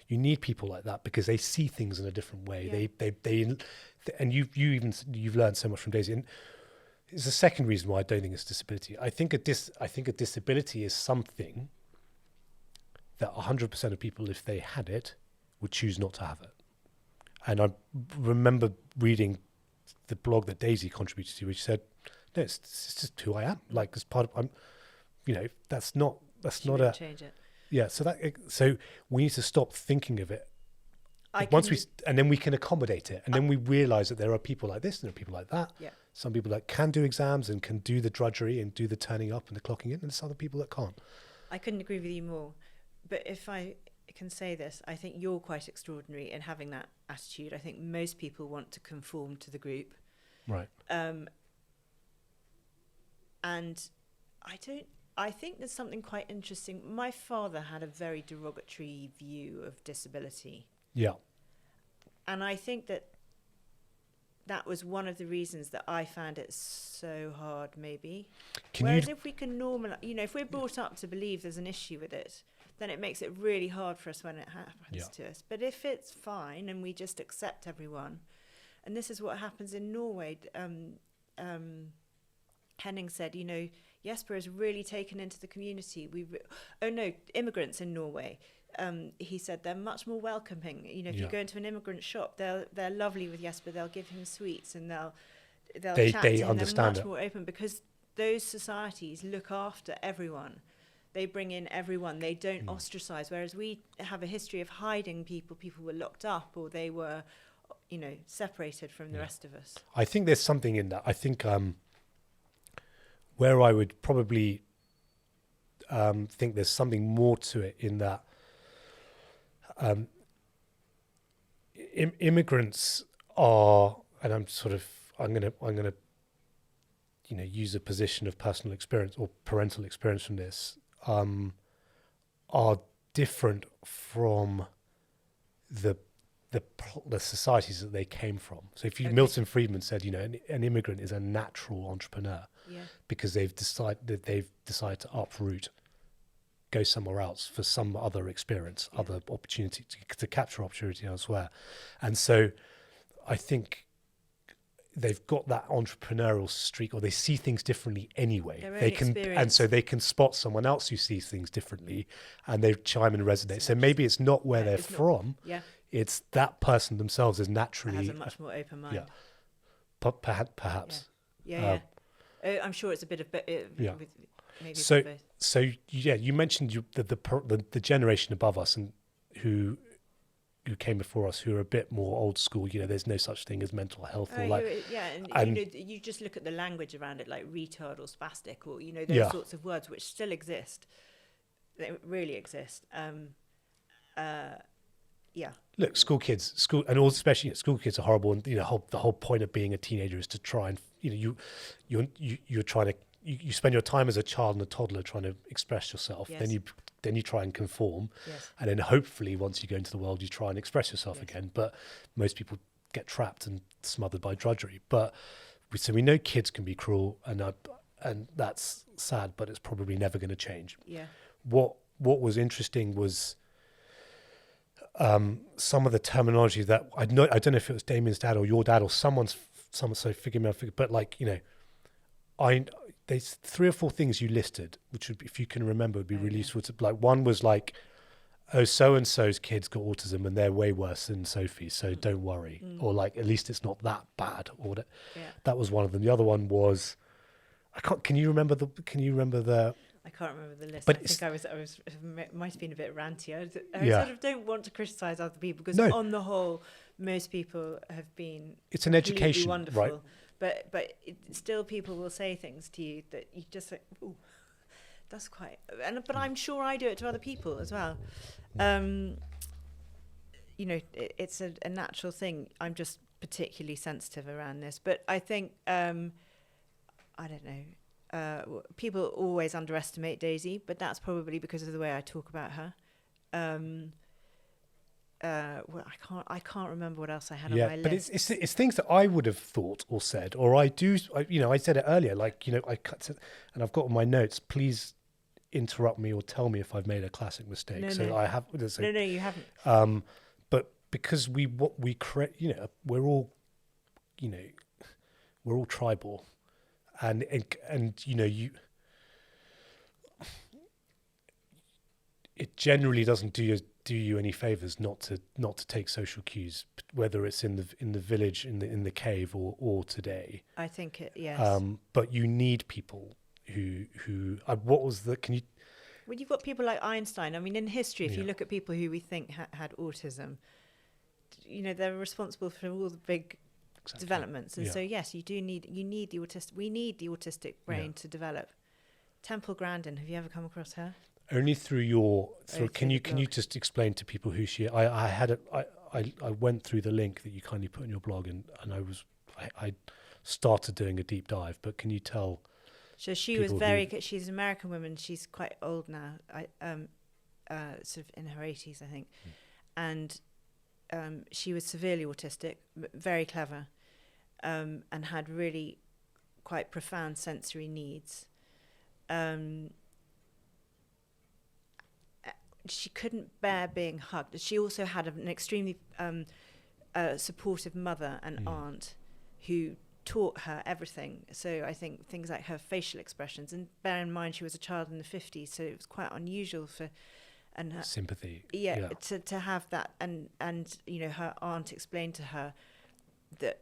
A: You need people like that because they see things in a different way. Yeah. They and you've learned so much from Daisy. And it's the second reason why I don't think it's disability. I think a disability is something that 100% of people, if they had it, would choose not to have it. And I remember reading the blog that Daisy contributed to, which said, "No, it's just who I am. Like, as part of, that's not a
B: change it."
A: Yeah. So we need to stop thinking of it. And then we can accommodate it, and then we realize that there are people like this and there are people like that.
B: Yeah.
A: Some people that can do exams and can do the drudgery and do the turning up and the clocking in, and there's other people that can't.
B: I couldn't agree with you more. But if I can say this, I think you're quite extraordinary in having that attitude. I think most people want to conform to the group.
A: Right.
B: And I think there's something quite interesting. My father had a very derogatory view of disability.
A: Yeah.
B: And I think that was one of the reasons that I found it so hard, maybe. Whereas if we can normalize, if we're brought up to believe there's an issue with it, then it makes it really hard for us when it happens to us. But if it's fine and we just accept everyone, and this is what happens in Norway, Henning said, Jesper is really taken into the community. Immigrants in Norway. He said they're much more welcoming. If you go into an immigrant shop, they're lovely with Jesper. They'll give him sweets and they'll chat to him. They're much more open because those societies look after everyone. They bring in everyone. They don't ostracize. Whereas we have a history of hiding people. People were locked up or they were, separated from the rest of us.
A: I think there's something in that. I think where I would probably think there's something more to it in that immigrants are, and I'm gonna use a position of personal experience or parental experience from this, are different from the societies that they came from. So if Milton Friedman said, an immigrant is a natural entrepreneur because they've decided to uproot, go somewhere else for some other experience, other opportunity to capture opportunity elsewhere. And so I think they've got that entrepreneurial streak, or they see things differently anyway. And so they can spot someone else who sees things differently and they chime and resonate. So maybe it's not where they're from. It's that person themselves is naturally
B: has a much more open mind.
A: Perhaps.
B: I'm sure it's a bit of with maybe
A: so
B: both.
A: You mentioned the generation above us and who came before us, who are a bit more old school. There's no such thing as mental health
B: and you just look at the language around it, like retard or spastic or those sorts of words which still exist. They really exist. Yeah.
A: Look, and all, especially school kids are horrible. And the whole point of being a teenager is to try and you're trying to you spend your time as a child and a toddler trying to express yourself.
B: Yes.
A: Then you try and conform,
B: Yes.
A: and then hopefully once you go into the world, you try and express yourself
B: Yes.
A: again. But most people get trapped and smothered by drudgery. But so we know kids can be cruel, and that's sad. But it's probably never going to change.
B: Yeah.
A: What was interesting was some of the terminology that I don't know if it was Damien's dad or your dad or someone, so forgive me, but like, there's 3 or 4 things you listed, which would be, if you can remember, would be really useful to, like, one was like, oh, so-and-so's kids got autism and they're way worse than Sophie, so don't worry. Or like, at least it's not that bad. Or that was one of them. The other one was, can you remember the
B: I can't remember the list.
A: But
B: I think I was might have been a bit ranty. I
A: Yeah.
B: sort of don't want to criticise other people because
A: No.
B: on the whole, most people have been
A: it's an
B: completely
A: education,
B: wonderful.
A: right?
B: But still, people will say things to you that you just think, "Ooh, that's quite." But I'm sure I do it to other people as well. It's a natural thing. I'm just particularly sensitive around this. But I think I don't know. People always underestimate Daisy, but that's probably because of the way I talk about her. I can't remember what else I had on my list.
A: But it's things that I would have thought or said, or I said it earlier, like, I cut it, and I've got on my notes, please interrupt me or tell me if I've made a classic mistake.
B: No.
A: I have.
B: No, you haven't.
A: But because we create, we're all tribal, and it generally doesn't do you any favors not to take social cues, whether it's in the village, in the cave, or today.
B: I think it. Yes.
A: But you need people who what was the can you.
B: Well, you've got people like Einstein. I mean, in history, if you look at people who we think had autism, they're responsible for all the big developments. And so, yes, you need the autistic. We need the autistic brain to develop. Temple Grandin, have you ever come across her?
A: Only through can you just explain to people who she? I went through the link that you kindly put in your blog, and I started doing a deep dive. But can you tell?
B: So she was she's an American woman. She's quite old now. Sort of in her 80s, I think, and she was severely autistic, very clever, and had really quite profound sensory needs. She couldn't bear being hugged. She also had an extremely supportive mother and aunt who taught her everything. So I think things like her facial expressions, and bear in mind she was a child in the 50s, so it was quite unusual for her
A: sympathy.
B: To have that, and her aunt explained to her that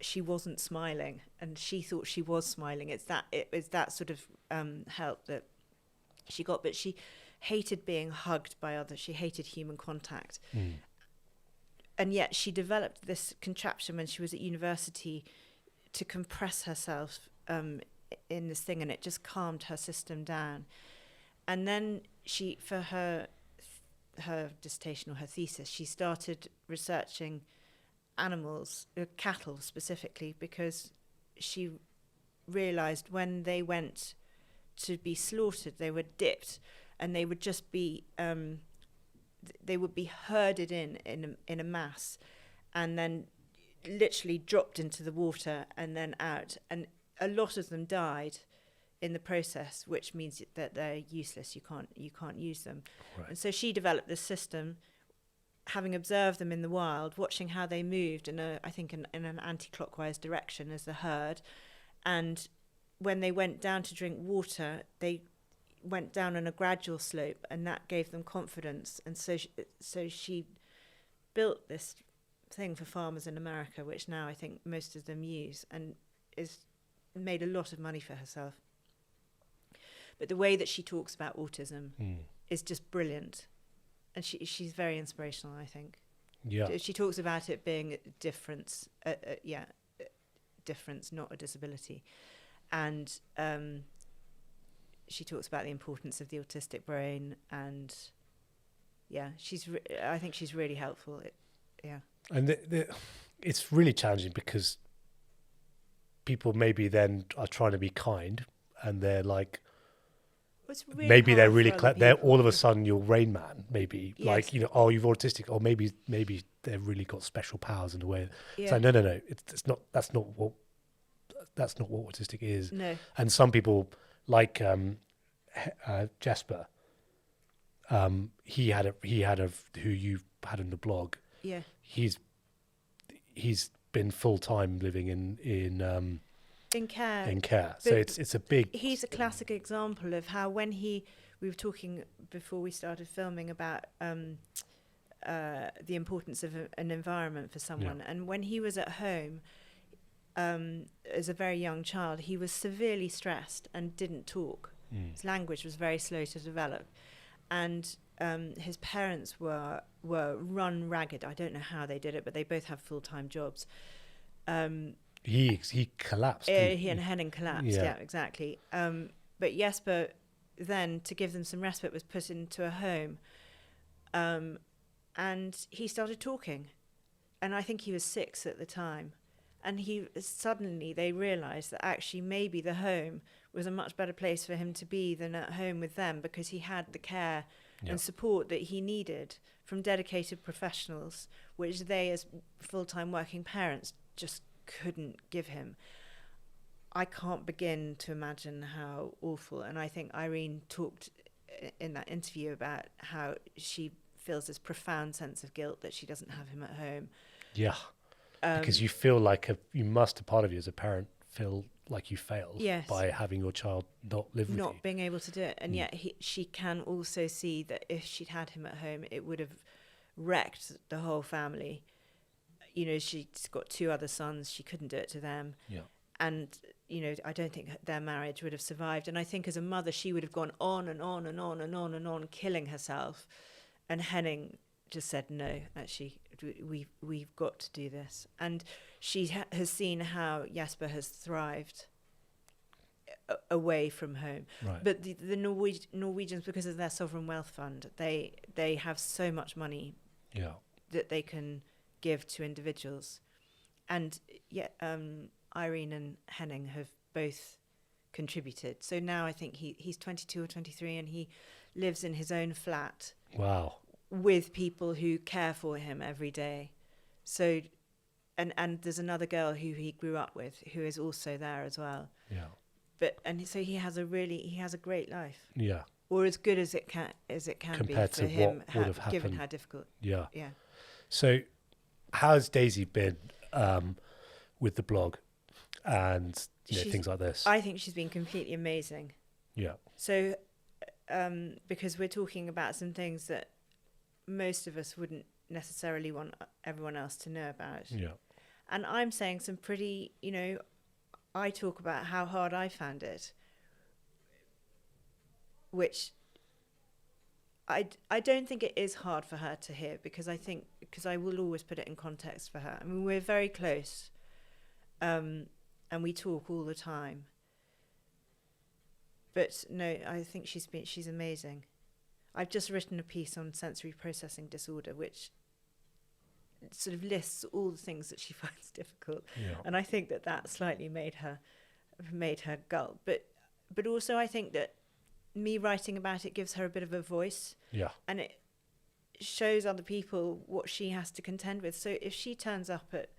B: she wasn't smiling, and she thought she was smiling. It was that sort of help that she got, but she hated being hugged by others. She hated human contact. And yet she developed this contraption when she was at university to compress herself in this thing, and it just calmed her system down. And then she, for her dissertation or her thesis, she started researching animals, cattle specifically, because she realized when they went to be slaughtered, they were dipped, and they would just be they would be herded in a mass, and then literally dropped into the water and then out, and a lot of them died in the process, which means that they're useless. You can't use them.
A: Right.
B: And so she developed this system, having observed them in the wild, watching how they moved in an anti-clockwise direction as a herd, and when they went down to drink water, they went down on a gradual slope, and that gave them confidence. And so she built this thing for farmers in America, which now I think most of them use, and is made a lot of money for herself. But the way that she talks about autism is just brilliant, and she's very inspirational, I think.
A: Yeah,
B: she talks about it being a difference, difference, not a disability, and she talks about the importance of the autistic brain, and I think she's really helpful.
A: And it's really challenging because people maybe then are trying to be kind, and they're like,
B: Really
A: maybe they're
B: hard
A: really
B: for other
A: they're
B: people.
A: all of a sudden your Rain Man, maybe
B: Yes.
A: like, you know, oh, you're autistic, or maybe they've really got special powers in a way. It's
B: Yeah.
A: like, no, it's not. That's not what autistic is.
B: No.
A: And some people like Jasper, he had a who you had in the blog.
B: Yeah.
A: He's been full time living in care. So
B: But
A: it's a big.
B: He's a classic example of how we were talking before we started filming about the importance of an environment for someone.
A: Yeah.
B: And when he was at home, as a very young child, he was severely stressed and didn't talk. His language was very slow to develop. And his parents were run ragged. I don't know how they did it, but they both have full-time jobs.
A: He collapsed.
B: He and Henning collapsed.
A: Yeah.
B: Yeah, exactly. But Jesper then, to give them some respite, was put into a home, and he started talking. And I think he was 6 at the time. And suddenly they realised that actually maybe the home was a much better place for him to be than at home with them, because he had the care and support that he needed from dedicated professionals, which they as full-time working parents just couldn't give him. I can't begin to imagine how awful. And I think Irene talked in that interview about how she feels this profound sense of guilt that she doesn't have him at home.
A: Yeah. Because you feel like a part of you as a parent feel like you failed by having your child not live with you.
B: Not being able to do it. And yet she can also see that if she'd had him at home, it would have wrecked the whole family. You know, she's got 2 other sons. She couldn't do it to them.
A: Yeah.
B: And, you know, I don't think their marriage would have survived. And I think as a mother, she would have gone on and on and on and on and on, killing herself. And Henning just said, no, actually, we've got to do this. And she has seen how Jesper has thrived away from home.
A: Right.
B: But the Norwegians, because of their sovereign wealth fund, they have so much money that they can give to individuals. And Irene and Henning have both contributed. So now I think he's 22 or 23, and he lives in his own flat.
A: Wow.
B: With people who care for him every day. So, and there's another girl who he grew up with who is also there as well.
A: Yeah.
B: So he has a great life.
A: Yeah.
B: Or as good as it can
A: compared
B: be for
A: to
B: him,
A: what would have happened,
B: given how difficult.
A: Yeah.
B: Yeah.
A: So, how's Daisy been with the blog and things like this?
B: I think she's been completely amazing.
A: Yeah.
B: So, because we're talking about some things that most of us wouldn't necessarily want everyone else to know about.
A: Yeah.
B: And I'm saying some pretty, I talk about how hard I found it, which I don't think it is hard for her to hear, because I will always put it in context for her. I mean, we're very close, and we talk all the time. But no, I think she's amazing. I've just written a piece on sensory processing disorder, which sort of lists all the things that she finds difficult.
A: Yeah.
B: And I think that slightly made her gulp. But also I think that me writing about it gives her a bit of a voice.
A: Yeah.
B: And it shows other people what she has to contend with. So if she turns up at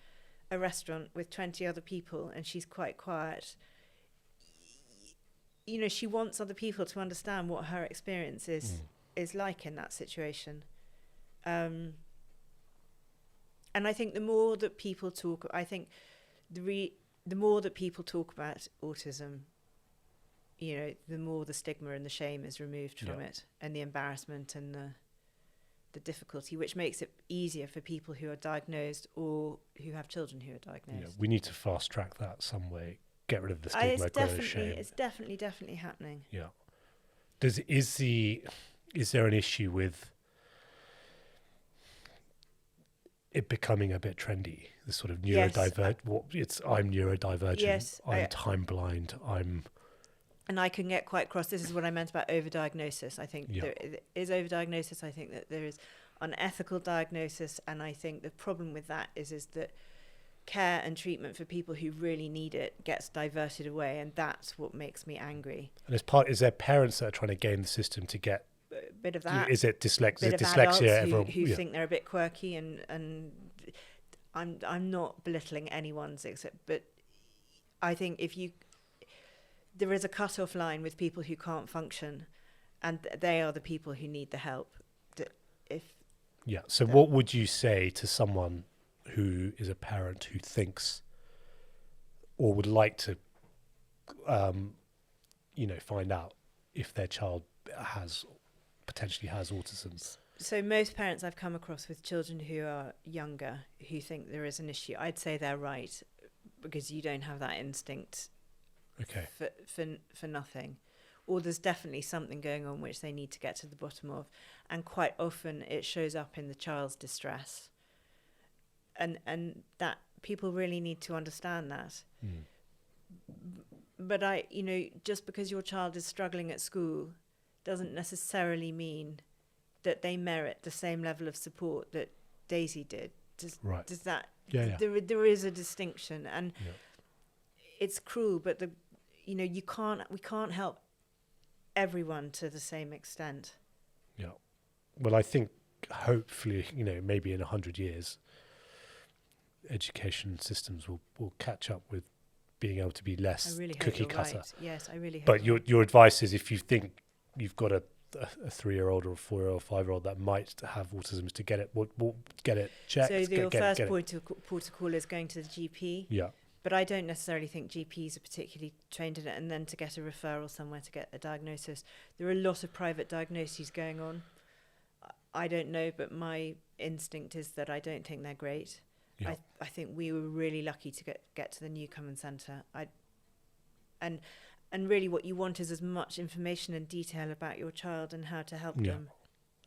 B: a restaurant with 20 other people and she's quite quiet, she wants other people to understand what her experience is like in that situation. And I think the more that people talk, the more that people talk about autism, the more the stigma and the shame is removed from it, and the embarrassment and the difficulty, which makes it easier for people who are diagnosed or who have children who are diagnosed.
A: Yeah, we need to fast track that some way. Get rid of the stigma, get rid of the shame.
B: It's definitely happening.
A: Yeah. Is there an issue with it becoming a bit trendy? The sort of I'm neurodivergent.
B: Yes,
A: I'm time blind. I'm
B: and I can get quite cross. This is what I meant about overdiagnosis. I think there is overdiagnosis. I think that there is unethical diagnosis, and I think the problem with that is that care and treatment for people who really need it gets diverted away, and that's what makes me angry.
A: And is there parents that are trying to game the system to get
B: A bit of that.
A: Is it dyslexia?
B: Who think they're a bit quirky, and I'm not belittling anyone's but I think there is a cut-off line with people who can't function, and they are the people who need the help.
A: So what would you say to someone who is a parent who thinks or would like to, find out if their child potentially has autism?
B: So most parents I've come across with children who are younger who think there is an issue, I'd say they're right, because you don't have that instinct for nothing. Or there's definitely something going on which they need to get to the bottom of. And quite often it shows up in the child's distress. And that people really need to understand that. But just because your child is struggling at school doesn't necessarily mean that they merit the same level of support that Daisy did. Does that? Yeah. There is a distinction, and it's cruel, but we can't help everyone to the same extent.
A: Yeah. Well, I think hopefully, maybe in 100 years, education systems will catch up with being able to be less cookie cutter.
B: Right. Yes, I really hope.
A: But your advice is, if you think you've got a 3-year-old or a 4-year-old, 5-year-old that might have autism, is to get it checked.
B: So your first point of call is going to the GP.
A: Yeah.
B: But I don't necessarily think GPs are particularly trained in it, and then to get a referral somewhere to get a diagnosis. There are a lot of private diagnoses going on. I don't know, but my instinct is that I don't think they're great. Yeah. I think we were really lucky to get to the Newcomen Centre. And really what you want is as much information and detail about your child and how to help them.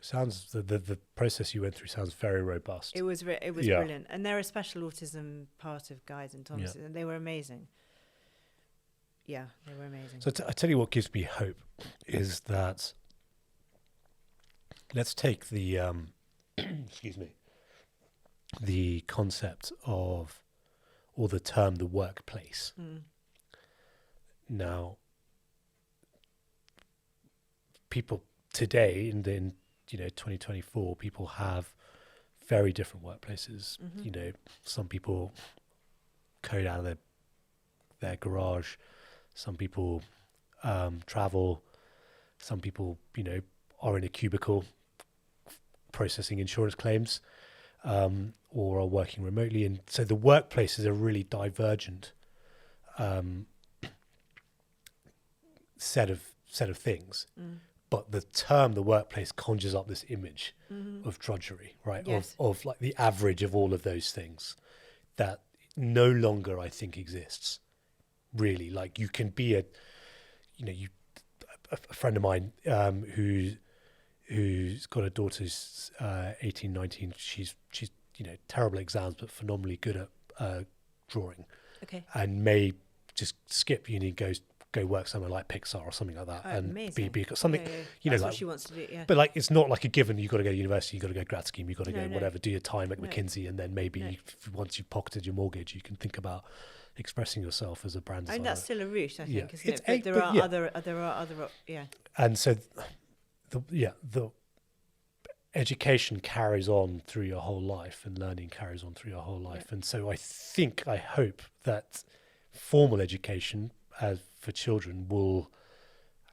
A: Sounds the process you went through sounds very robust.
B: It was brilliant, and they're a special autism part of Guy's and Thomas's, and they were amazing. Yeah, they were amazing.
A: So I tell you what gives me hope is that, let's take the the concept of, or the term, the workplace. Now, people today in 2024, people have very different workplaces. Some people code out of their garage, some people travel, some people are in a cubicle processing insurance claims, or are working remotely, and so the workplaces are really divergent set of things. But the term the workplace conjures up this image of drudgery, right? Yes. Of like the average of all of those things that no longer, I think, exists. Really, like you can be a friend of mine who's got a daughter who's 18, 19. She's terrible at exams, but phenomenally good at drawing.
B: Okay.
A: And may just skip uni, go work somewhere like Pixar or something like that, and
B: amazing.
A: be something.
B: That's what she wants to do. Yeah.
A: But like, it's not like a given. You got to go to university. You got to go grad scheme. You got to go whatever. Do your time at McKinsey, and then maybe once you've pocketed your mortgage, you can think about expressing yourself as a brand designer.
B: And that's still a route, I think, isn't it? But there are other.
A: And so, the education carries on through your whole life, and learning carries on through your whole life. And so I hope that formal education for children will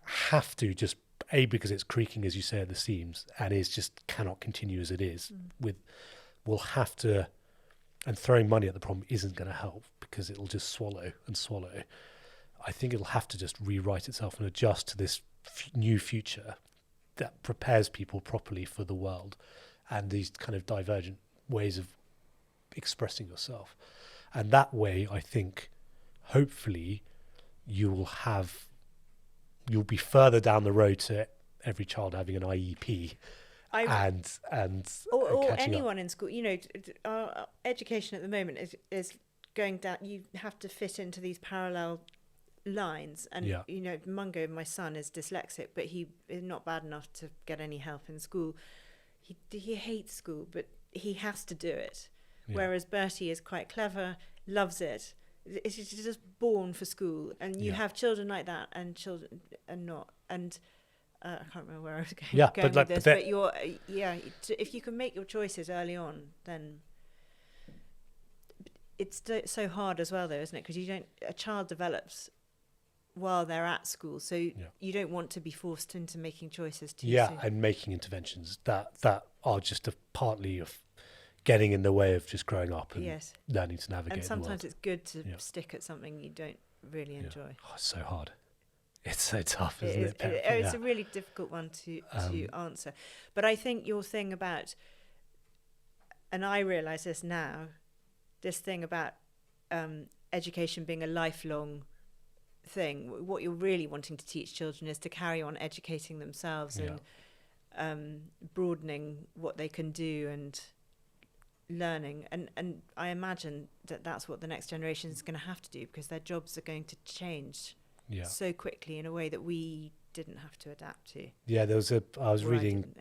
A: have to just, because it's creaking, as you say, at the seams, and is just cannot continue as it is. We'll have to, and throwing money at the problem isn't going to help, because it'll just swallow and swallow. I think it'll have to just rewrite itself and adjust to this new future that prepares people properly for the world and these kind of divergent ways of expressing yourself. And that way, I think, hopefully, you'll be further down the road to every child having an IEP
B: or anyone in school. Education at the moment is going down. You have to fit into these parallel lines. And,
A: Yeah.
B: you know, Mungo, my son, is dyslexic, but he is not bad enough to get any help in school. He hates school, but he has to do it.
A: Yeah.
B: Whereas Bertie is quite clever, loves it. It's just born for school. And you
A: Yeah.
B: have children like that and children and not. And I can't remember where I was going,
A: Yeah,
B: going
A: but like,
B: with this. But you're, if you can make your choices early on, then it's so hard as well, though, isn't it? Because a child develops while they're at school, so you don't want to be forced into making choices too soon.
A: And making interventions that are just partly of getting in the way of just growing up and learning to navigate.
B: And sometimes
A: the world.
B: it's good to stick at something you don't really enjoy.
A: Oh, it's so hard. It's so tough, isn't it?
B: It's a really difficult one to answer. But I think your thing about, and I realise this now, this thing about education being a lifelong thing, what you're really wanting to teach children is to carry on educating themselves and broadening what they can do and learning. And I imagine that's what the next generation is going to have to do, because their jobs are going to change so quickly in a way that we didn't have to adapt to.
A: Yeah, I was reading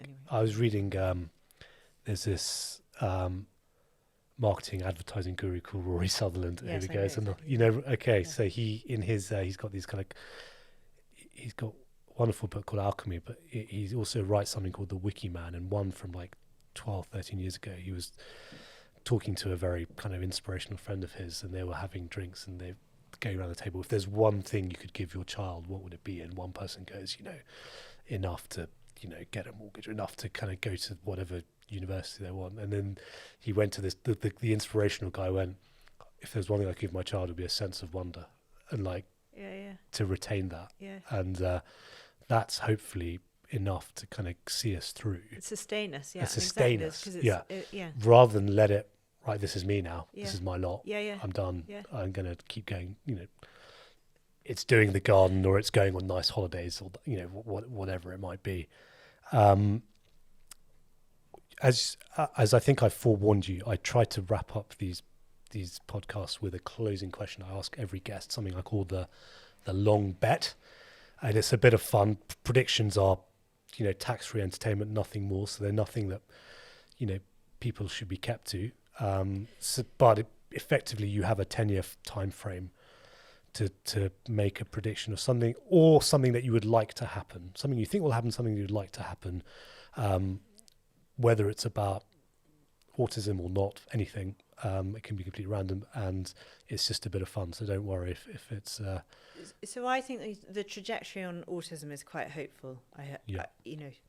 A: there's this marketing advertising guru called Rory Sutherland.
B: Yes,
A: who goes, and so he's got these he's got a wonderful book called Alchemy, but he also writes something called The Wiki Man, and one from like 12, 13 years ago, he was talking to a very kind of inspirational friend of his, and they were having drinks, and they going around the table. If there's one thing you could give your child, what would it be? And one person goes, enough to, get a mortgage, or enough to kind of go to whatever university they want. And then he went to this, the inspirational guy went, if there's one thing I could give my child, it would be a sense of wonder, and to retain that. And that's hopefully enough to kind of see us through.
B: Sustain us,
A: sustain us, rather than let it, right, this is me now, this is my lot, I'm done, I'm going to keep going, it's doing the garden, or it's going on nice holidays, or, whatever it might be. As I think I forewarned you, I tried to wrap up these podcasts with a closing question I ask every guest, something I call the long bet. And it's a bit of fun. Predictions are, tax-free entertainment, nothing more. So they're nothing that, people should be kept to. But effectively, you have a 10-year time frame to make a prediction of something, or something that you would like to happen, something you think will happen, something you'd like to happen, whether it's about autism or not, anything. It can be completely random, and it's just a bit of fun. So don't worry if it's...
B: So I think the trajectory on autism is quite hopeful,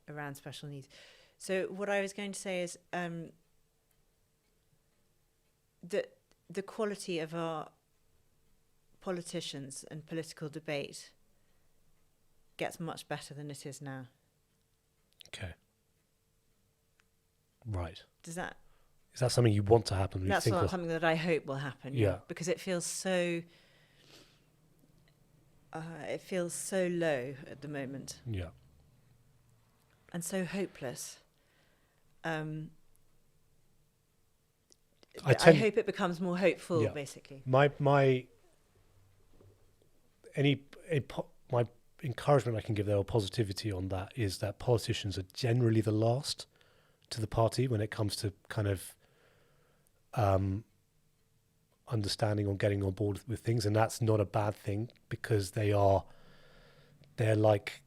B: around special needs. So what I was going to say is that the quality of our politicians and political debate gets much better than it is now.
A: Okay. Right.
B: Is that
A: something you want to happen?
B: That's not something that I hope will happen. Yeah. Because it feels so... it feels so low at the moment.
A: Yeah.
B: And so hopeless. I hope it becomes more hopeful, basically. My encouragement I can give there, or positivity on that, is that politicians are generally the last to the party when it comes to kind of understanding or getting on board with things, and that's not a bad thing, because they're like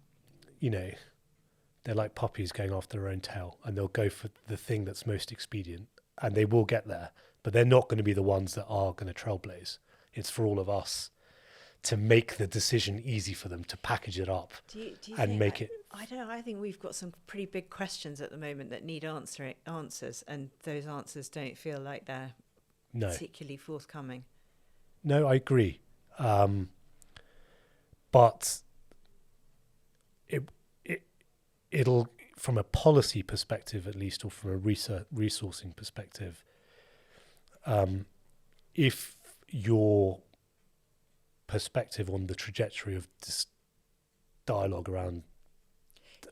B: puppies going after their own tail, and they'll go for the thing that's most expedient, and they will get there, but they're not going to be the ones that are going to trailblaze. It's for all of us to make the decision easy for them, to package it up and make it... I don't know, I think we've got some pretty big questions at the moment that need answers, and those answers don't feel like they're particularly forthcoming.
A: No, I agree. But it'll, from a policy perspective at least, or from a resourcing perspective, if your perspective on the trajectory of this dialogue around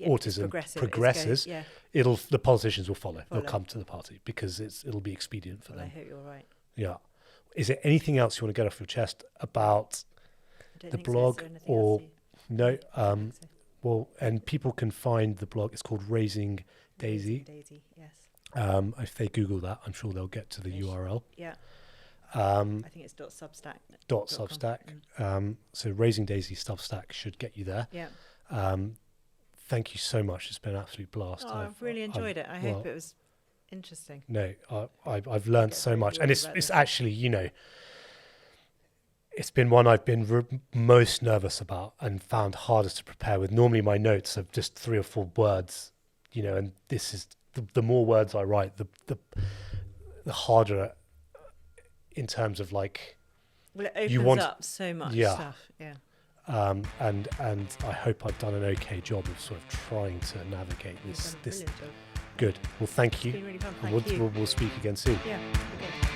A: autism progresses, the politicians will follow. They'll come to the party, because it'll be expedient for them.
B: I hope you're right.
A: Yeah. Is there anything else you want to get off your chest about
B: Don't
A: the
B: think so. Is
A: blog
B: there anything
A: or
B: else
A: no,
B: don't think so.
A: well, and people can find the blog. It's called Raising Daisy.
B: Daisy, yes.
A: If they Google that, I'm sure they'll get to the
B: Ish.
A: URL.
B: Yeah,
A: I
B: think it's .substack.
A: .substack. So Raising Daisy Substack should get you there.
B: Yeah.
A: Thank you so much. It's been an absolute blast.
B: Oh, I've really enjoyed it. I hope it was interesting.
A: No, I've learned
B: get
A: so
B: very
A: much, and
B: bored
A: it's
B: about
A: it's
B: this.
A: actually, you know, it's been one I've been most nervous about and found hardest to prepare with. Normally my notes are just 3 or 4 words, you know, and this is the more words I write, the harder in terms of like.
B: Well, it opens up so much stuff. Yeah.
A: And I hope I've done an okay job of sort of trying to navigate
B: You've
A: this.
B: done a brilliant job.
A: Good. Well, thank you.
B: It's been really fun.
A: And
B: Thank you.
A: we'll speak again soon.
B: Yeah. Okay.